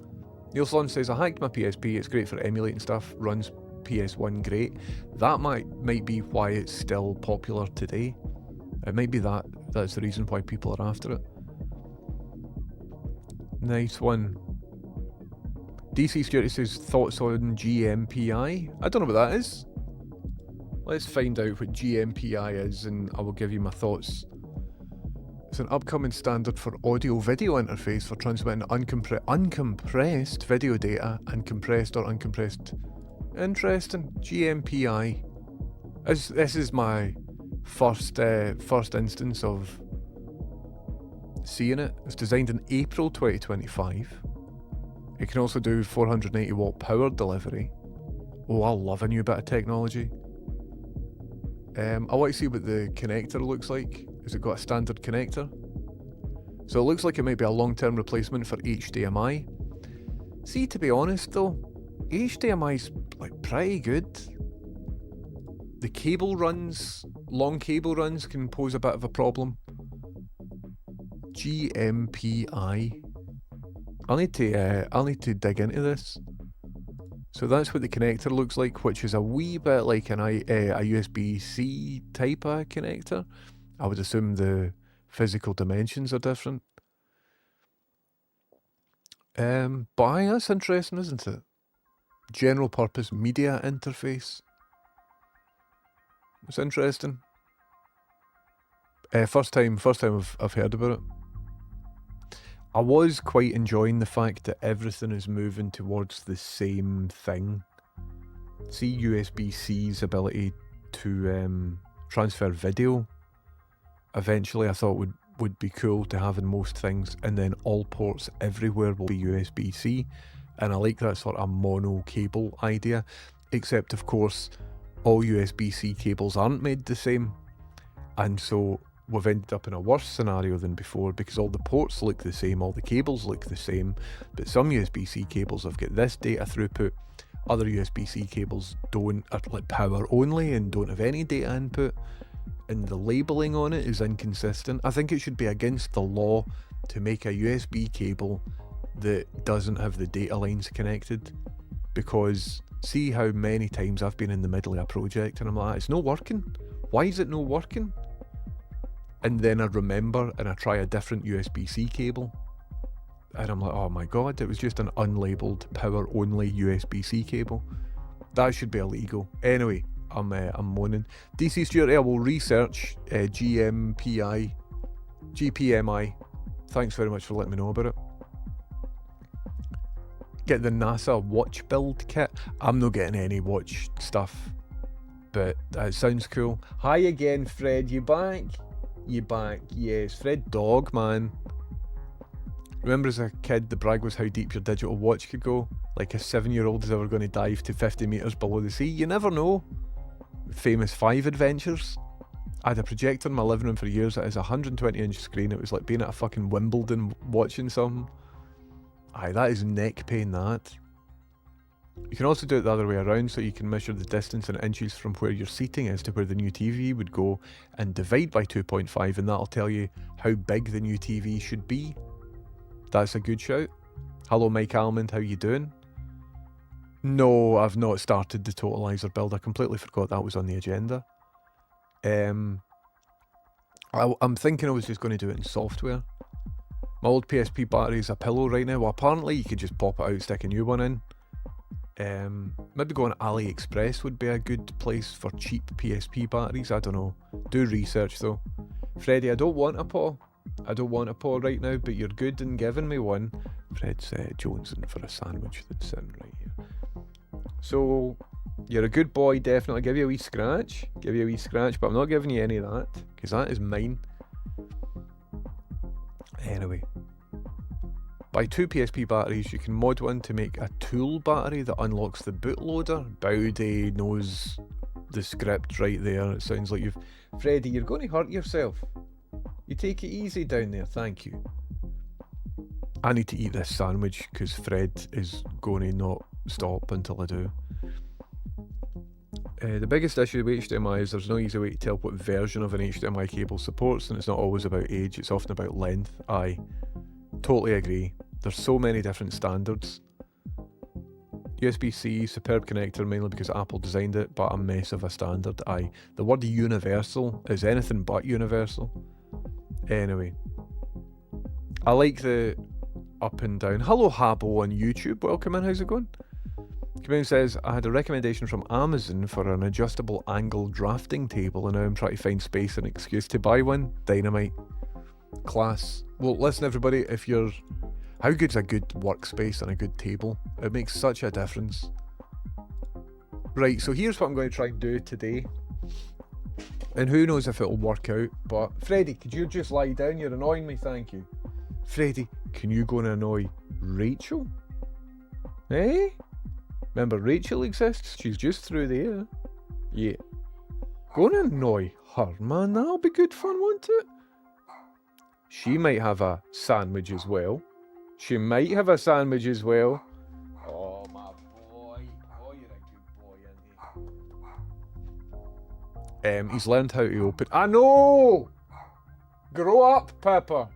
Neilson says, I hacked my PSP, it's great for emulating stuff, runs PS1 great. That might be why it's still popular today. It might be that's the reason why people are after it. Nice one. DC Security says, thoughts on GMPI? I don't know what that is. Let's find out what GMPI is and I will give you my thoughts. It's an upcoming standard for audio-video interface for transmitting uncompressed video data and compressed or uncompressed. Interesting. GMPI. This is my first instance of seeing it. It's designed in April 2025. It can also do 480 watt power delivery. Oh, I love a new bit of technology. I want to see what the connector looks like. Has it got a standard connector? So it looks like it might be a long-term replacement for HDMI. See, to be honest though, HDMI's like pretty good. The cable runs, long cable runs can pose a bit of a problem. GMPI. I'll need to dig into this. So that's what the connector looks like, which is a wee bit like a USB-C type of connector. I would assume the physical dimensions are different. But aye, that's interesting, isn't it? General purpose media interface. It's interesting. First time I've heard about it. I was quite enjoying the fact that everything is moving towards the same thing. See USB-C's ability to transfer video. Eventually I thought would be cool to have in most things, and then all ports everywhere will be USB-C, and I like that sort of mono cable idea, except of course all USB-C cables aren't made the same, and so we've ended up in a worse scenario than before because all the ports look the same, all the cables look the same, but some USB-C cables have got this data throughput, other USB-C cables don't, are like power only and don't have any data input, and the labelling on it is inconsistent. I think it should be against the law to make a USB cable that doesn't have the data lines connected, because see how many times I've been in the middle of a project and I'm like, it's not working. Why is it not working? And then I remember and I try a different USB-C cable and I'm like, oh my god, it was just an unlabeled power only USB-C cable. That should be illegal. Anyway, I'm moaning. DC Security, I will research GMPI. Thanks very much for letting me know about it. Get the NASA watch build kit. I'm not getting any watch stuff, but it sounds cool. Hi again, Fred. You back? You back? Yes, Fred Dog, man. Remember as a kid, the brag was how deep your digital watch could go? Like a 7-year-old is ever going to dive to 50 metres below the sea? You never know. Famous 5 adventures. I had a projector in my living room for years. It is a 120-inch screen. It was like being at a fucking Wimbledon watching something. Aye, that is neck pain, that. You can also do it the other way around, so you can measure the distance in inches from where your seating is to where the new TV would go and divide by 2.5, and that'll tell you how big the new TV should be. That's a good shout. Hello Mike Almond, how you doing? No, I've not started the totaliser build. I completely forgot that was on the agenda. I'm thinking I was just going to do it in software. My old PSP battery is a pillow right now. Well, apparently you could just pop it out, stick a new one in. Maybe go on AliExpress would be a good place for cheap PSP batteries. I don't know. Do research though. Freddie, I don't want a paw. I don't want a paw right now, but you're good in giving me one. Fred's jonesing for a sandwich that's sitting right here. So, you're a good boy, definitely. Give you a wee scratch. Give you a wee scratch, but I'm not giving you any of that, because that is mine. Anyway. Buy 2 PSP batteries. You can mod one to make a tool battery that unlocks the bootloader. Bowdy knows the script right there. It sounds like you've... Freddie, you're going to hurt yourself. You take it easy down there, thank you. I need to eat this sandwich because Fred is going to not stop until I do. The biggest issue with HDMI is there's no easy way to tell what version of an HDMI cable supports, and it's not always about age, it's often about length. I totally agree. There's so many different standards. USB-C, superb connector, mainly because Apple designed it, but a mess of a standard. The word universal is anything but universal. Anyway, I like the up and down. Hello Habo on YouTube, welcome in, how's it going? Community says, I had a recommendation from Amazon for an adjustable angle drafting table and now I'm trying to find space and excuse to buy one. Dynamite. Class. Well, listen everybody, if you're... How good's a good workspace and a good table? It makes such a difference. Right, so here's what I'm going to try and do today. And who knows if it'll work out, but... Freddie, could you just lie down? You're annoying me, thank you. Freddie, can you go and annoy Rachel? Eh? Remember, Rachel exists? She's just through there. Yeah. Go and annoy her, man. That'll be good fun, won't it? She might have a sandwich as well. She might have a sandwich as well. Oh, my boy. Oh, you're a good boy, isn't he? He's learned how to open... I know! Grow up, Pepper.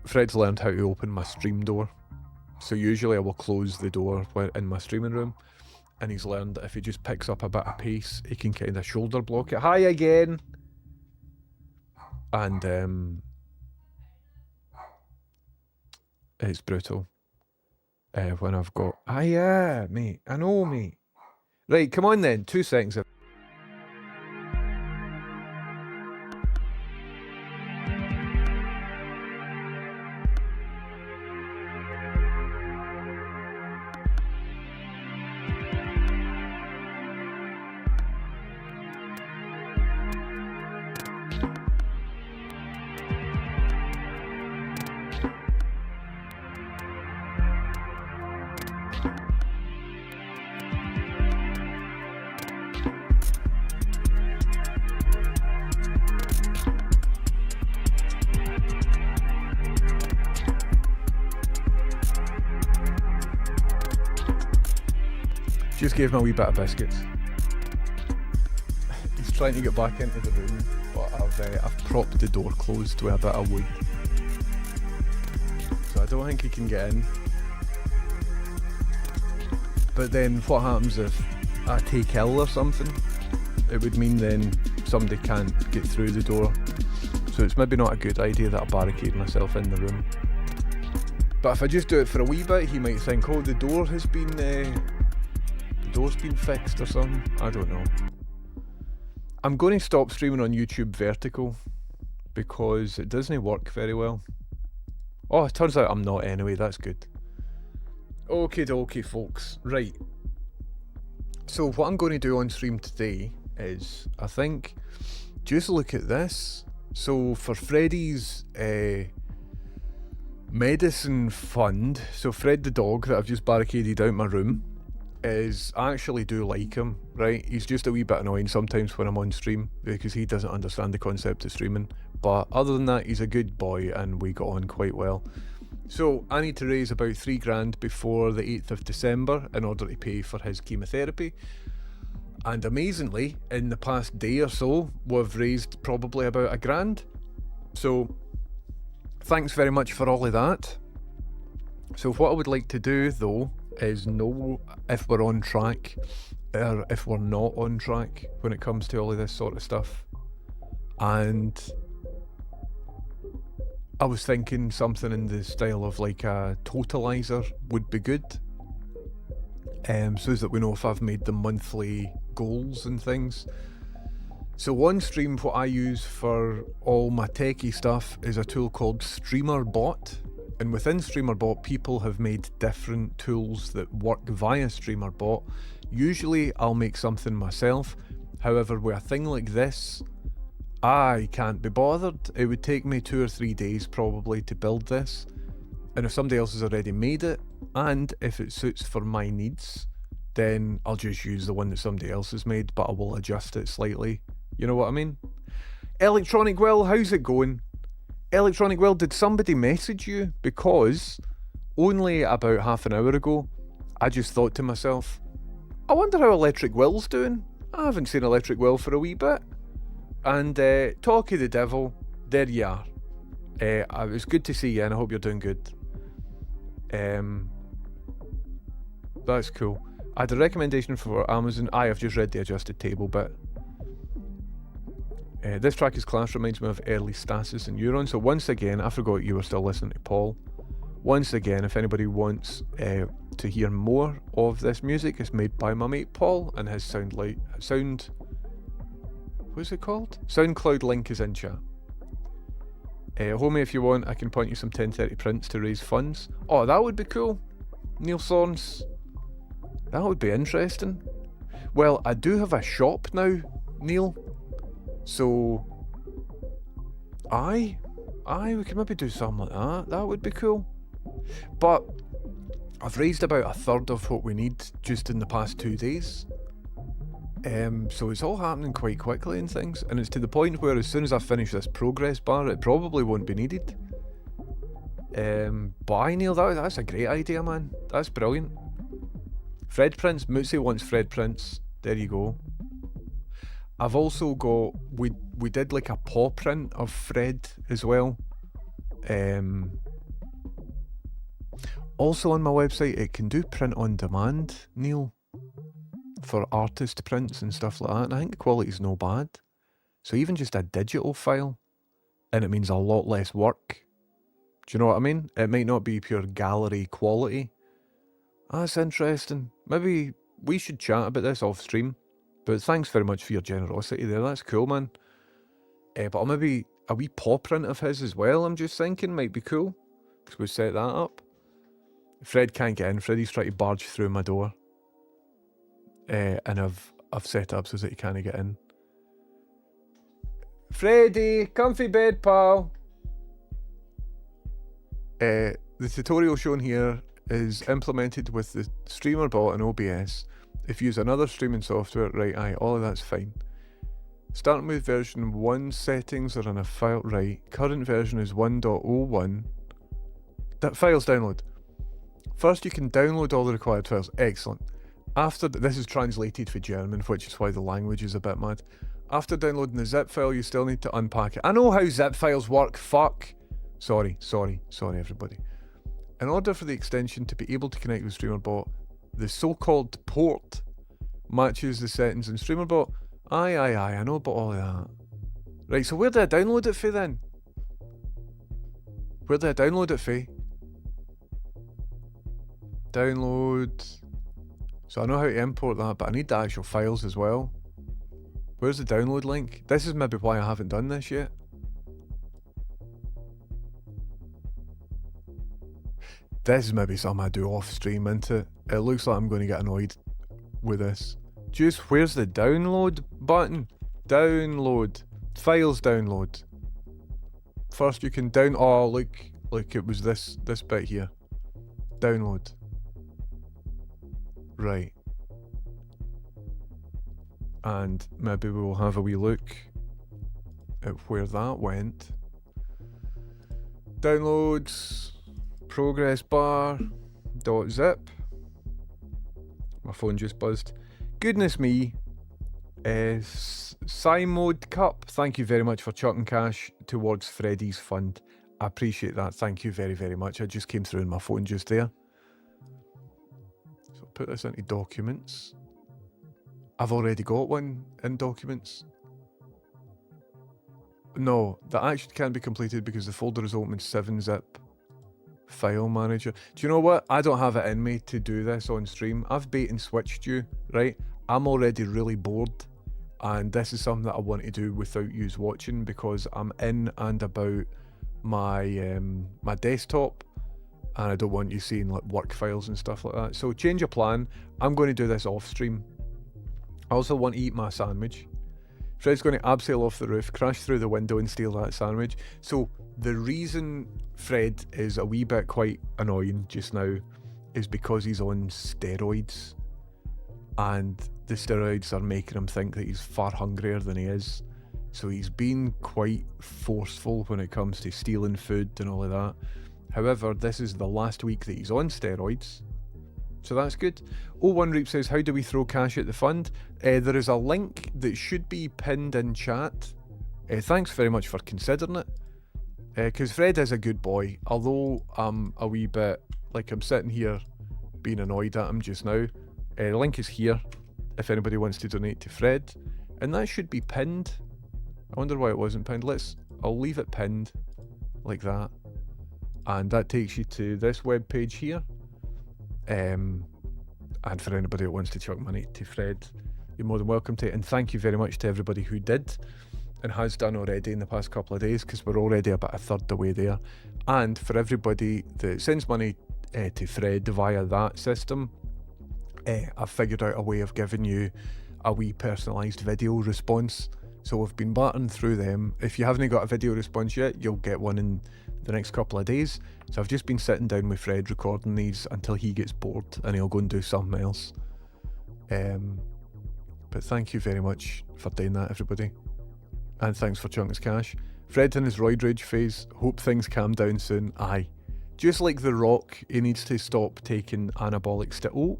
Fred's learned how to open my stream door. So usually I will close the door in my streaming room. And he's learned that if he just picks up a bit of pace, he can kind of shoulder block it. Hi again! And, it's brutal. When I've got... Ah, yeah, mate. I know, mate. Right, come on then. 2 seconds. Just gave him a wee bit of biscuits. He's trying to get back into the room, but I've propped the door closed with a bit of wood. So I don't think he can get in. But then what happens if I take ill or something? It would mean then somebody can't get through the door. So it's maybe not a good idea that I barricade myself in the room. But if I just do it for a wee bit, he might think, oh, the door's been fixed or something. I don't know. I'm going to stop streaming on YouTube vertical because it doesn't work very well. Oh, it turns out I'm not anyway, that's good. Okie dokie, folks. Right. So what I'm going to do on stream today is, I think, just look at this. So for Freddy's medicine fund, so Fred the dog that I've just barricaded out my room, I actually do like him, right? He's just a wee bit annoying sometimes when I'm on stream because he doesn't understand the concept of streaming. But other than that, he's a good boy and we got on quite well. So I need to raise about 3 grand before the 8th of December in order to pay for his chemotherapy. And amazingly, in the past day or so, we've raised probably about 1 grand. So thanks very much for all of that. So what I would like to do though is know if we're on track or if we're not on track when it comes to all of this sort of stuff. And I was thinking something in the style of like a totaliser would be good, so that we know if I've made the monthly goals and things. So on stream, what I use for all my techie stuff is a tool called StreamerBot. And within StreamerBot, people have made different tools that work via StreamerBot. Usually I'll make something myself. However, with a thing like this, I can't be bothered. It would take me 2 or 3 days probably to build this. And if somebody else has already made it, and if it suits for my needs, then I'll just use the one that somebody else has made, but I will adjust it slightly. You know what I mean? Electronic Will, how's it going? Electronic Will, did somebody message you? Because only about half an hour ago, I just thought to myself, I wonder how Electric Will's doing. I haven't seen Electric Will for a wee bit. And talk of the devil, there you are. It was good to see you, and I hope you're doing good. That's cool. I had a recommendation for Amazon. I've just read the adjusted table bit. This track is class, reminds me of early Stasis and Euron. So once again, I forgot you were still listening to Paul. Once again, if anybody wants to hear more of this music, it's made by my mate Paul, and his what's it called? SoundCloud link is in chat. Homie, if you want, I can point you some 1030 prints to raise funds. Oh, that would be cool. Neil Sorns. That would be interesting. Well, I do have a shop now, Neil. So, we could maybe do something like that. That would be cool. But I've raised about a third of what we need just in the past 2 days. So it's all happening quite quickly and things, and it's to the point where as soon as I finish this progress bar, it probably won't be needed. But I, Neil, that's a great idea, man. That's brilliant. Fred Prince, Mootsie wants Fred Prince. There you go. I've also got, we did like a paw print of Fred as well. Also on my website, it can do print on demand, Neil, for artist prints and stuff like that, and I think the quality's no bad. So even just a digital file, and it means a lot less work. Do you know what I mean? It might not be pure gallery quality. That's interesting. Maybe we should chat about this off stream. But thanks very much for your generosity there. That's cool, man. But maybe a wee paw print of his as well, I'm just thinking, might be cool. Because we'll set that up. Fred can't get in. Freddie's trying to barge through my door. And I've set up so that he can't get in. Freddie, comfy bed, pal. The tutorial shown here is implemented with the streamer bot and OBS. If you use another streaming software, right, all of that's fine. Starting with version 1 settings are in a file, right, current version is 1.01. That file's download. First you can download all the required files, excellent. After, this is translated for German, which is why the language is a bit mad. After downloading the zip file, you still need to unpack it. I know how zip files work, fuck. Sorry everybody. In order for the extension to be able to connect with StreamerBot, the so-called port matches the settings in StreamerBot. Aye, I know about all of that. Right, so where do I download it for then? Where do I download it for? Download. So I know how to import that, but I need the actual files as well. Where's the download link? This is maybe why I haven't done this yet. This is maybe something I do off stream, isn't it? It looks like I'm going to get annoyed with this. Just, where's the download button? Download. Files download. First you can oh look, it was this bit here. Download. Right. And maybe we'll have a wee look at where that went. Downloads. Progress bar. .zip. My phone just buzzed. Goodness me. Simode Cup, thank you very much for chucking cash towards Freddie's fund. I appreciate that. Thank you very, very much. I just came through on my phone just there. So put this into documents. I've already got one in documents. No, that action can't be completed because the folder is open in 7-zip. File manager. Do you know what? I don't have it in me to do this on stream. I've bait and switched you, right? I'm already really bored, and this is something that I want to do without you watching because I'm in and about my my desktop, and I don't want you seeing like work files and stuff like that. So change of plan. I'm going to do this off stream. I also want to eat my sandwich. Fred's going to abseil off the roof, crash through the window and steal that sandwich. So the reason Fred is a wee bit quite annoying just now is because he's on steroids. and the steroids are making him think that he's far hungrier than he is. So he's been quite forceful when it comes to stealing food and all of that. However, this is the last week that he's on steroids, so that's good. 01 Reap says, how do we throw cash at the fund? There is a link that should be pinned in chat. Thanks very much for considering it. Because Fred is a good boy, although I'm a wee bit, like, I'm sitting here being annoyed at him just now. The link is here if anybody wants to donate to Fred, and that should be pinned. I wonder why it wasn't pinned. I'll leave it pinned like that, and that takes you to this web page here. And for anybody that wants to chuck money to Fred, you're more than welcome to. And thank you very much to everybody who did and has done already in the past couple of days, because we're already about a third the way there. And for everybody that sends money to Fred via that system, I've figured out a way of giving you a wee personalised video response. So we've been battering through them. If you haven't got a video response yet, you'll get one in the next couple of days. So I've just been sitting down with Fred recording these until he gets bored and he'll go and do something else. But thank you very much for doing that, everybody. And thanks for chunking his cash. Fred's in his roid rage phase. Hope things calm down soon. Aye. Just like The Rock, he needs to stop taking anabolic steroids.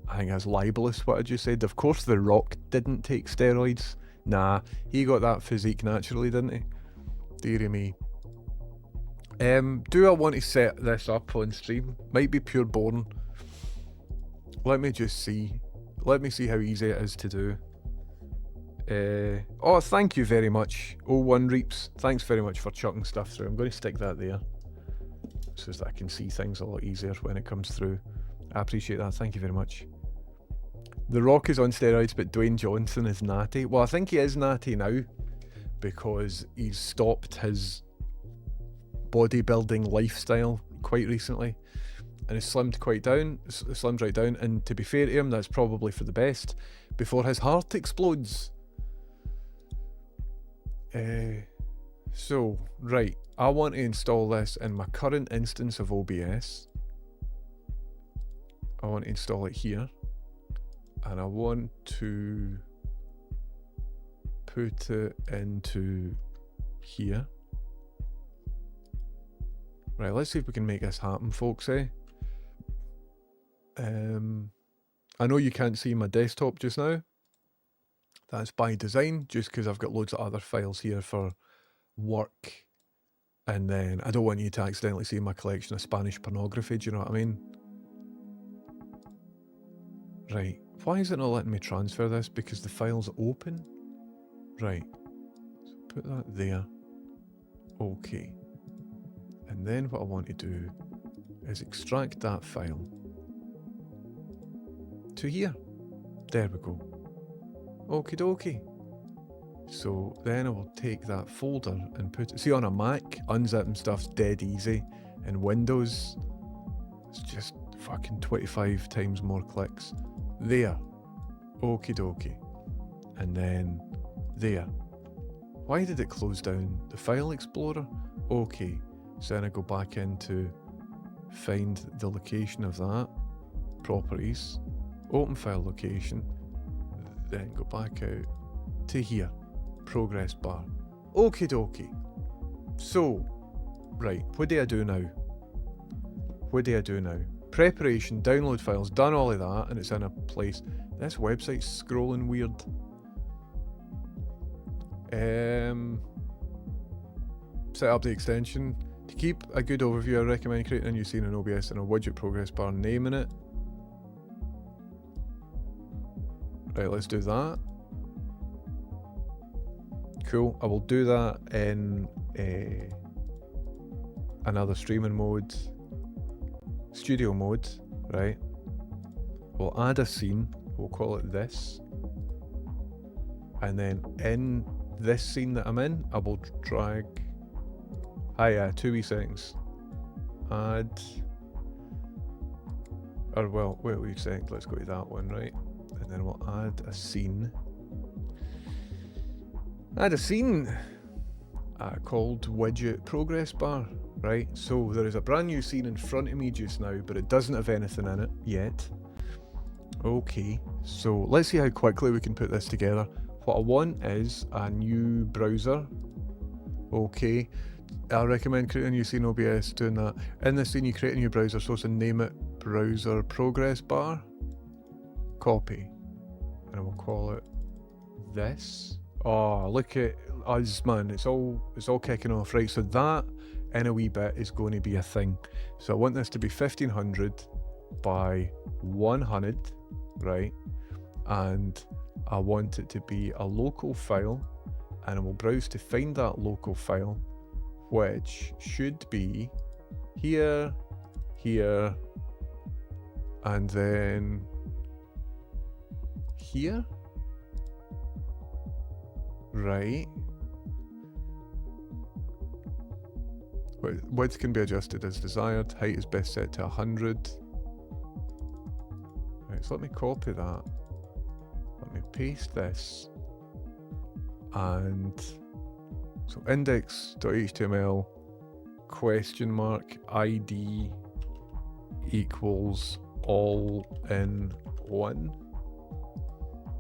I think that's libelous what I just said. Of course The Rock didn't take steroids. Nah, he got that physique naturally, didn't he? Dearie me. Do I want to set this up on stream? Might be pure boring. Let me just see. Let me see how easy it is to do. Oh, thank you very much, 01 Reaps. Thanks very much for chucking stuff through. I'm going to stick that there so that I can see things a lot easier when it comes through. I appreciate that. Thank you very much. The Rock is on steroids, but Dwayne Johnson is natty. Well, I think he is natty now because he's stopped his bodybuilding lifestyle quite recently and has slimmed right down. And to be fair to him, that's probably for the best before his heart explodes. So, right, I want to install this in my current instance of OBS. I want to install it here, and I want to put it into here. Right, let's see if we can make this happen, folks, I know you can't see my desktop just now. That's by design, just because I've got loads of other files here for work, and then I don't want you to accidentally see my collection of Spanish pornography, do you know what I mean? Right, why is it not letting me transfer this? Because the file's open? Right, so put that there. Okay. And then what I want to do is extract that file to here. There we go. Okie dokie. So then I will take that folder and put it... See, on a Mac, unzipping stuff's dead easy. In Windows, it's just fucking 25 times more clicks. There. Okie dokie. And then there. Why did it close down the file explorer? Okay. So then I go back into find the location of that. Properties. Open file location. Then go back out to here. Progress bar. Okie dokie. So, right, what do I do now? Preparation, download files, done all of that, and it's in a place. This website's scrolling weird. Set up the extension. To keep a good overview, I recommend creating a new scene in OBS and a widget progress bar naming it. Right, let's do that. Cool, I will do that in another streaming mode. Studio mode, right? We'll add a scene, we'll call it this. And then in this scene that I'm in, I will drag... 2 wee seconds. Add... Or well, wait a wee second, let's go to that one, right? And then we'll add a scene. Called widget progress bar, right? So there is a brand new scene in front of me just now, but it doesn't have anything in it yet. Okay, so let's see how quickly we can put this together. What I want is a new browser. Okay, I recommend creating a new scene OBS, doing that. In this scene you create a new browser source and name it browser progress bar. Copy. And we'll call it this. Oh, look at us, man. It's all kicking off. Right, so that in a wee bit is going to be a thing. So I want this to be 1500 by 100, right? And I want it to be a local file, and I will browse to find that local file, which should be here, here, and then here, right? Width can be adjusted as desired. Height is best set to 100. Right, so let me copy that. Let me paste this. And so index.html question mark ID equals all in one.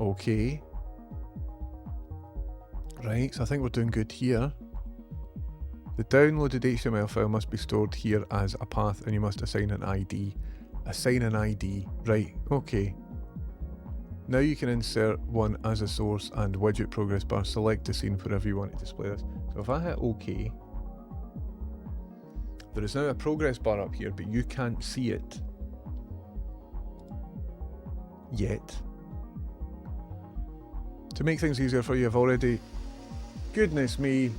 Okay. Right, so I think we're doing good here. The downloaded HTML file must be stored here as a path, and you must assign an ID. Assign an ID. Right, okay. Now you can insert one as a source and widget progress bar. Select the scene wherever you want to display this. So if I hit OK, there is now a progress bar up here, but you can't see it yet. To make things easier for you, I've already... Goodness me.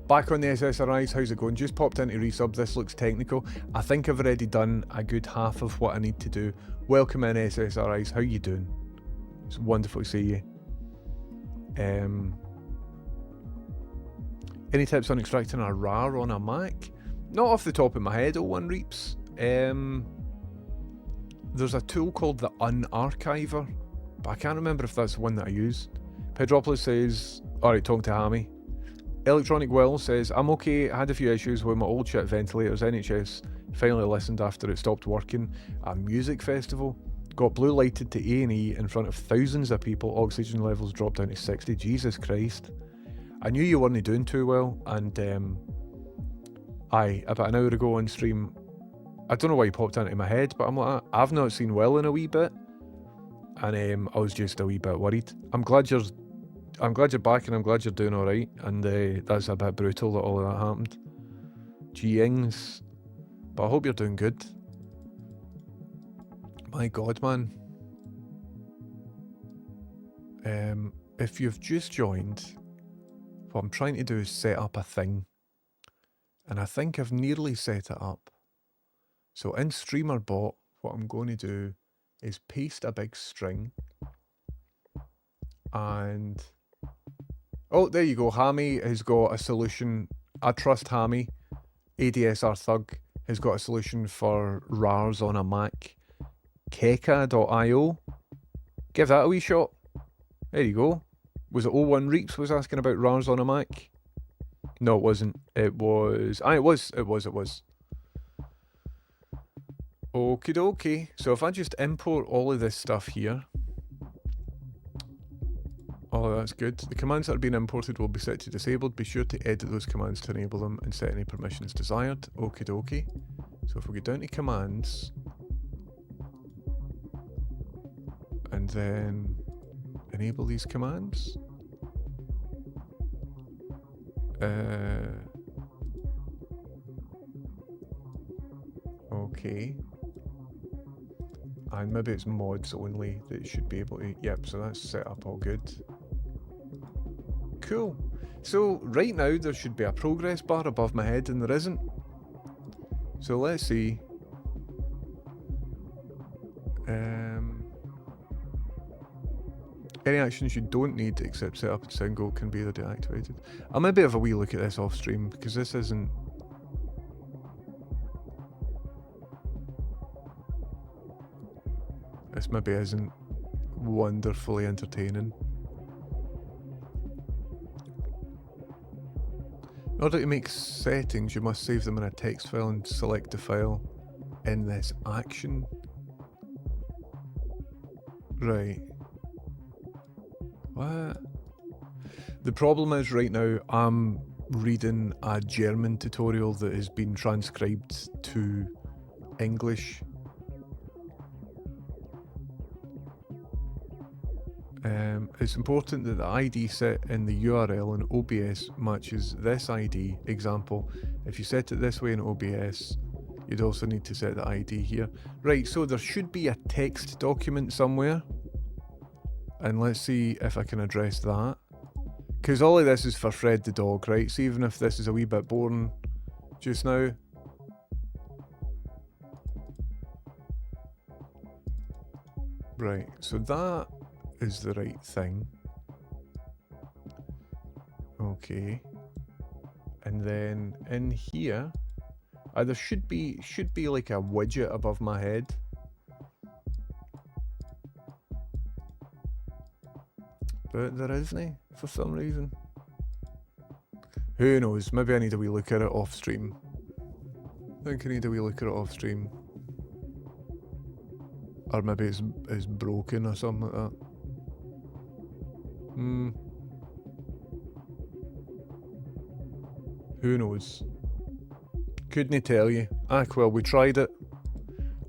Back on the SSRIs, how's it going? Just popped into resub. This looks technical. I think I've already done a good half of what I need to do. Welcome in, SSRIs. How you doing? It's wonderful to see you. Any tips on extracting a RAR on a Mac? Not off the top of my head, O1 Reaps. There's a tool called the Unarchiver, but I can't remember if that's the one that I used. Pedropolis says, alright, talking to Hammy. Electronic Will says, I'm okay, I had a few issues with my old shit ventilators. NHS finally listened after it stopped working. A music festival. Got blue lighted to A&E in front of thousands of people. Oxygen levels dropped down to 60. Jesus Christ. I knew you weren't doing too well, and about an hour ago on stream, I don't know why you popped into my head, but I'm like, I've not seen Will in a wee bit, and I was just a wee bit worried. I'm glad you're back, and I'm glad you're doing alright, and that's a bit brutal that all of that happened. G-ings. But I hope you're doing good. My god, man. If you've just joined, what I'm trying to do is set up a thing. And I think I've nearly set it up. So in StreamerBot, what I'm going to do is paste a big string. And... oh, there you go. Hammy has got a solution. I trust Hammy. ADSR Thug has got a solution for RARs on a Mac. Keka.io. Give that a wee shot. There you go. Was it O1 Reaps was asking about RARs on a Mac? No, it wasn't. It was... it was. Okie dokie. So if I just import all of this stuff here... oh, that's good. The commands that are being imported will be set to disabled. Be sure to edit those commands to enable them and set any permissions desired. Okie dokie. So if we go down to commands... and then enable these commands. Okay. And maybe it's mods only that it should be able to... yep, so that's set up all good. Cool. So right now there should be a progress bar above my head, and there isn't. So let's see. Any actions you don't need except set up and single can be either deactivated. I'll maybe have a wee look at this off stream, because this isn't... this maybe isn't wonderfully entertaining. In order to make settings, you must save them in a text file and select the file in this action. Right. What? The problem is right now I'm reading a German tutorial that has been transcribed to English. It's important that the ID set in the URL in OBS matches this ID. Example, if you set it this way in OBS, you'd also need to set the ID here. Right, so there should be a text document somewhere. And let's see if I can address that. Because all of this is for Fred the dog, right? So even if this is a wee bit boring just now. Right, so that is the right thing. Okay. And then in here, there should be like a widget above my head. But there isn't, for some reason. Who knows? Maybe I need a wee look at it off stream. I think I need a wee look at it off stream. Or maybe it's broken or something like that. Who knows? Couldn't tell you. Well, we tried it.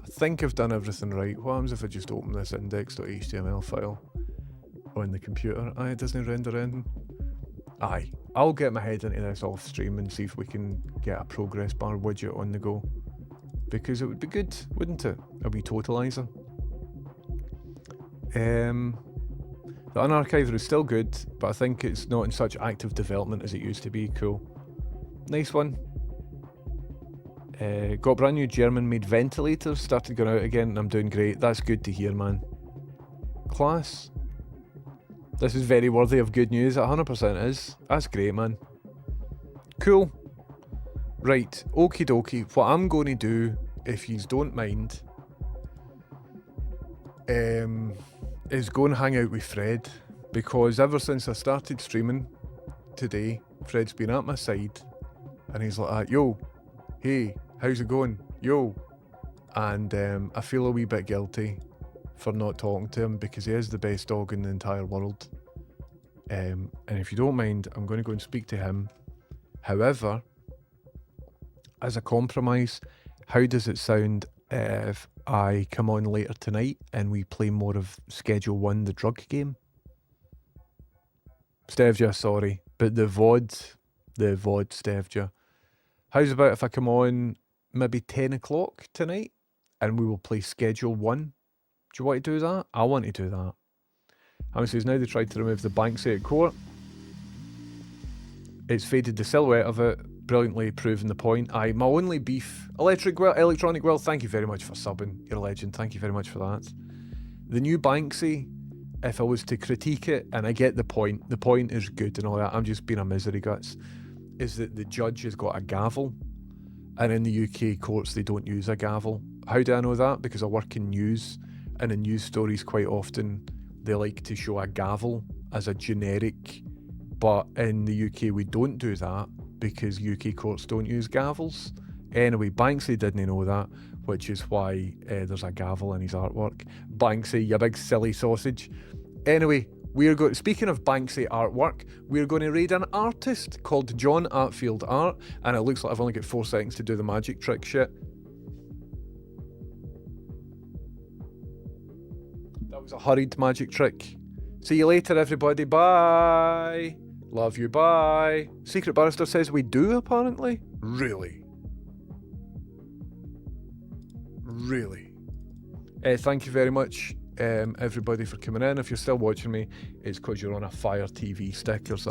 I think I've done everything right. What happens if I just open this index.html file on the computer? It doesn't render anything. I'll get my head into this off stream and see if we can get a progress bar widget on the go. Because it would be good, wouldn't it? A wee totaliser. The unarchiver is still good, but I think it's not in such active development as it used to be. Cool. Nice one. Got brand new German-made ventilators, started going out again, and I'm doing great. That's good to hear, man. Class. This is very worthy of good news, it 100% is. That's great, man. Cool. Right, okie dokie. What I'm going to do, if yous don't mind, is go and hang out with Fred, because ever since I started streaming today, Fred's been at my side, and he's like, yo, hey, how's it going? Yo. And I feel a wee bit guilty for not talking to him, because he is the best dog in the entire world. And if you don't mind, I'm going to go and speak to him. However, as a compromise, how does it sound if I come on later tonight and we play more of Schedule 1, the drug game? Stevja, sorry, but the VOD Stevja. How's about if I come on maybe 10 o'clock tonight and we will play Schedule 1? Do you want to do that? I want to do that. Hammer says, now they tried to remove the Banksy at court. It's faded the silhouette of it, brilliantly proving the point. My only beef. Electronic Well, thank you very much for subbing. You're a legend. Thank you very much for that. The new Banksy, if I was to critique it, and I get the point is good and all that, I'm just being a misery guts, is that the judge has got a gavel, and in the UK courts they don't use a gavel. How do I know that? Because I work in news, and in news stories quite often they like to show a gavel as a generic, but in the UK we don't do that because UK courts don't use gavels. Anyway, Banksy didn't know that, which is why there's a gavel in his artwork. Banksy, you big silly sausage. Anyway, speaking of Banksy artwork, we're going to raid an artist called John Atfield Art, and it looks like I've only got 4 seconds to do the magic trick shit. That was a hurried magic trick. See you later, everybody. Bye. Love you. Bye. Secret Barrister says we do, apparently. Really? Really? Thank you very much, everybody, for coming in. If you're still watching me, it's because you're on a Fire TV stick or something.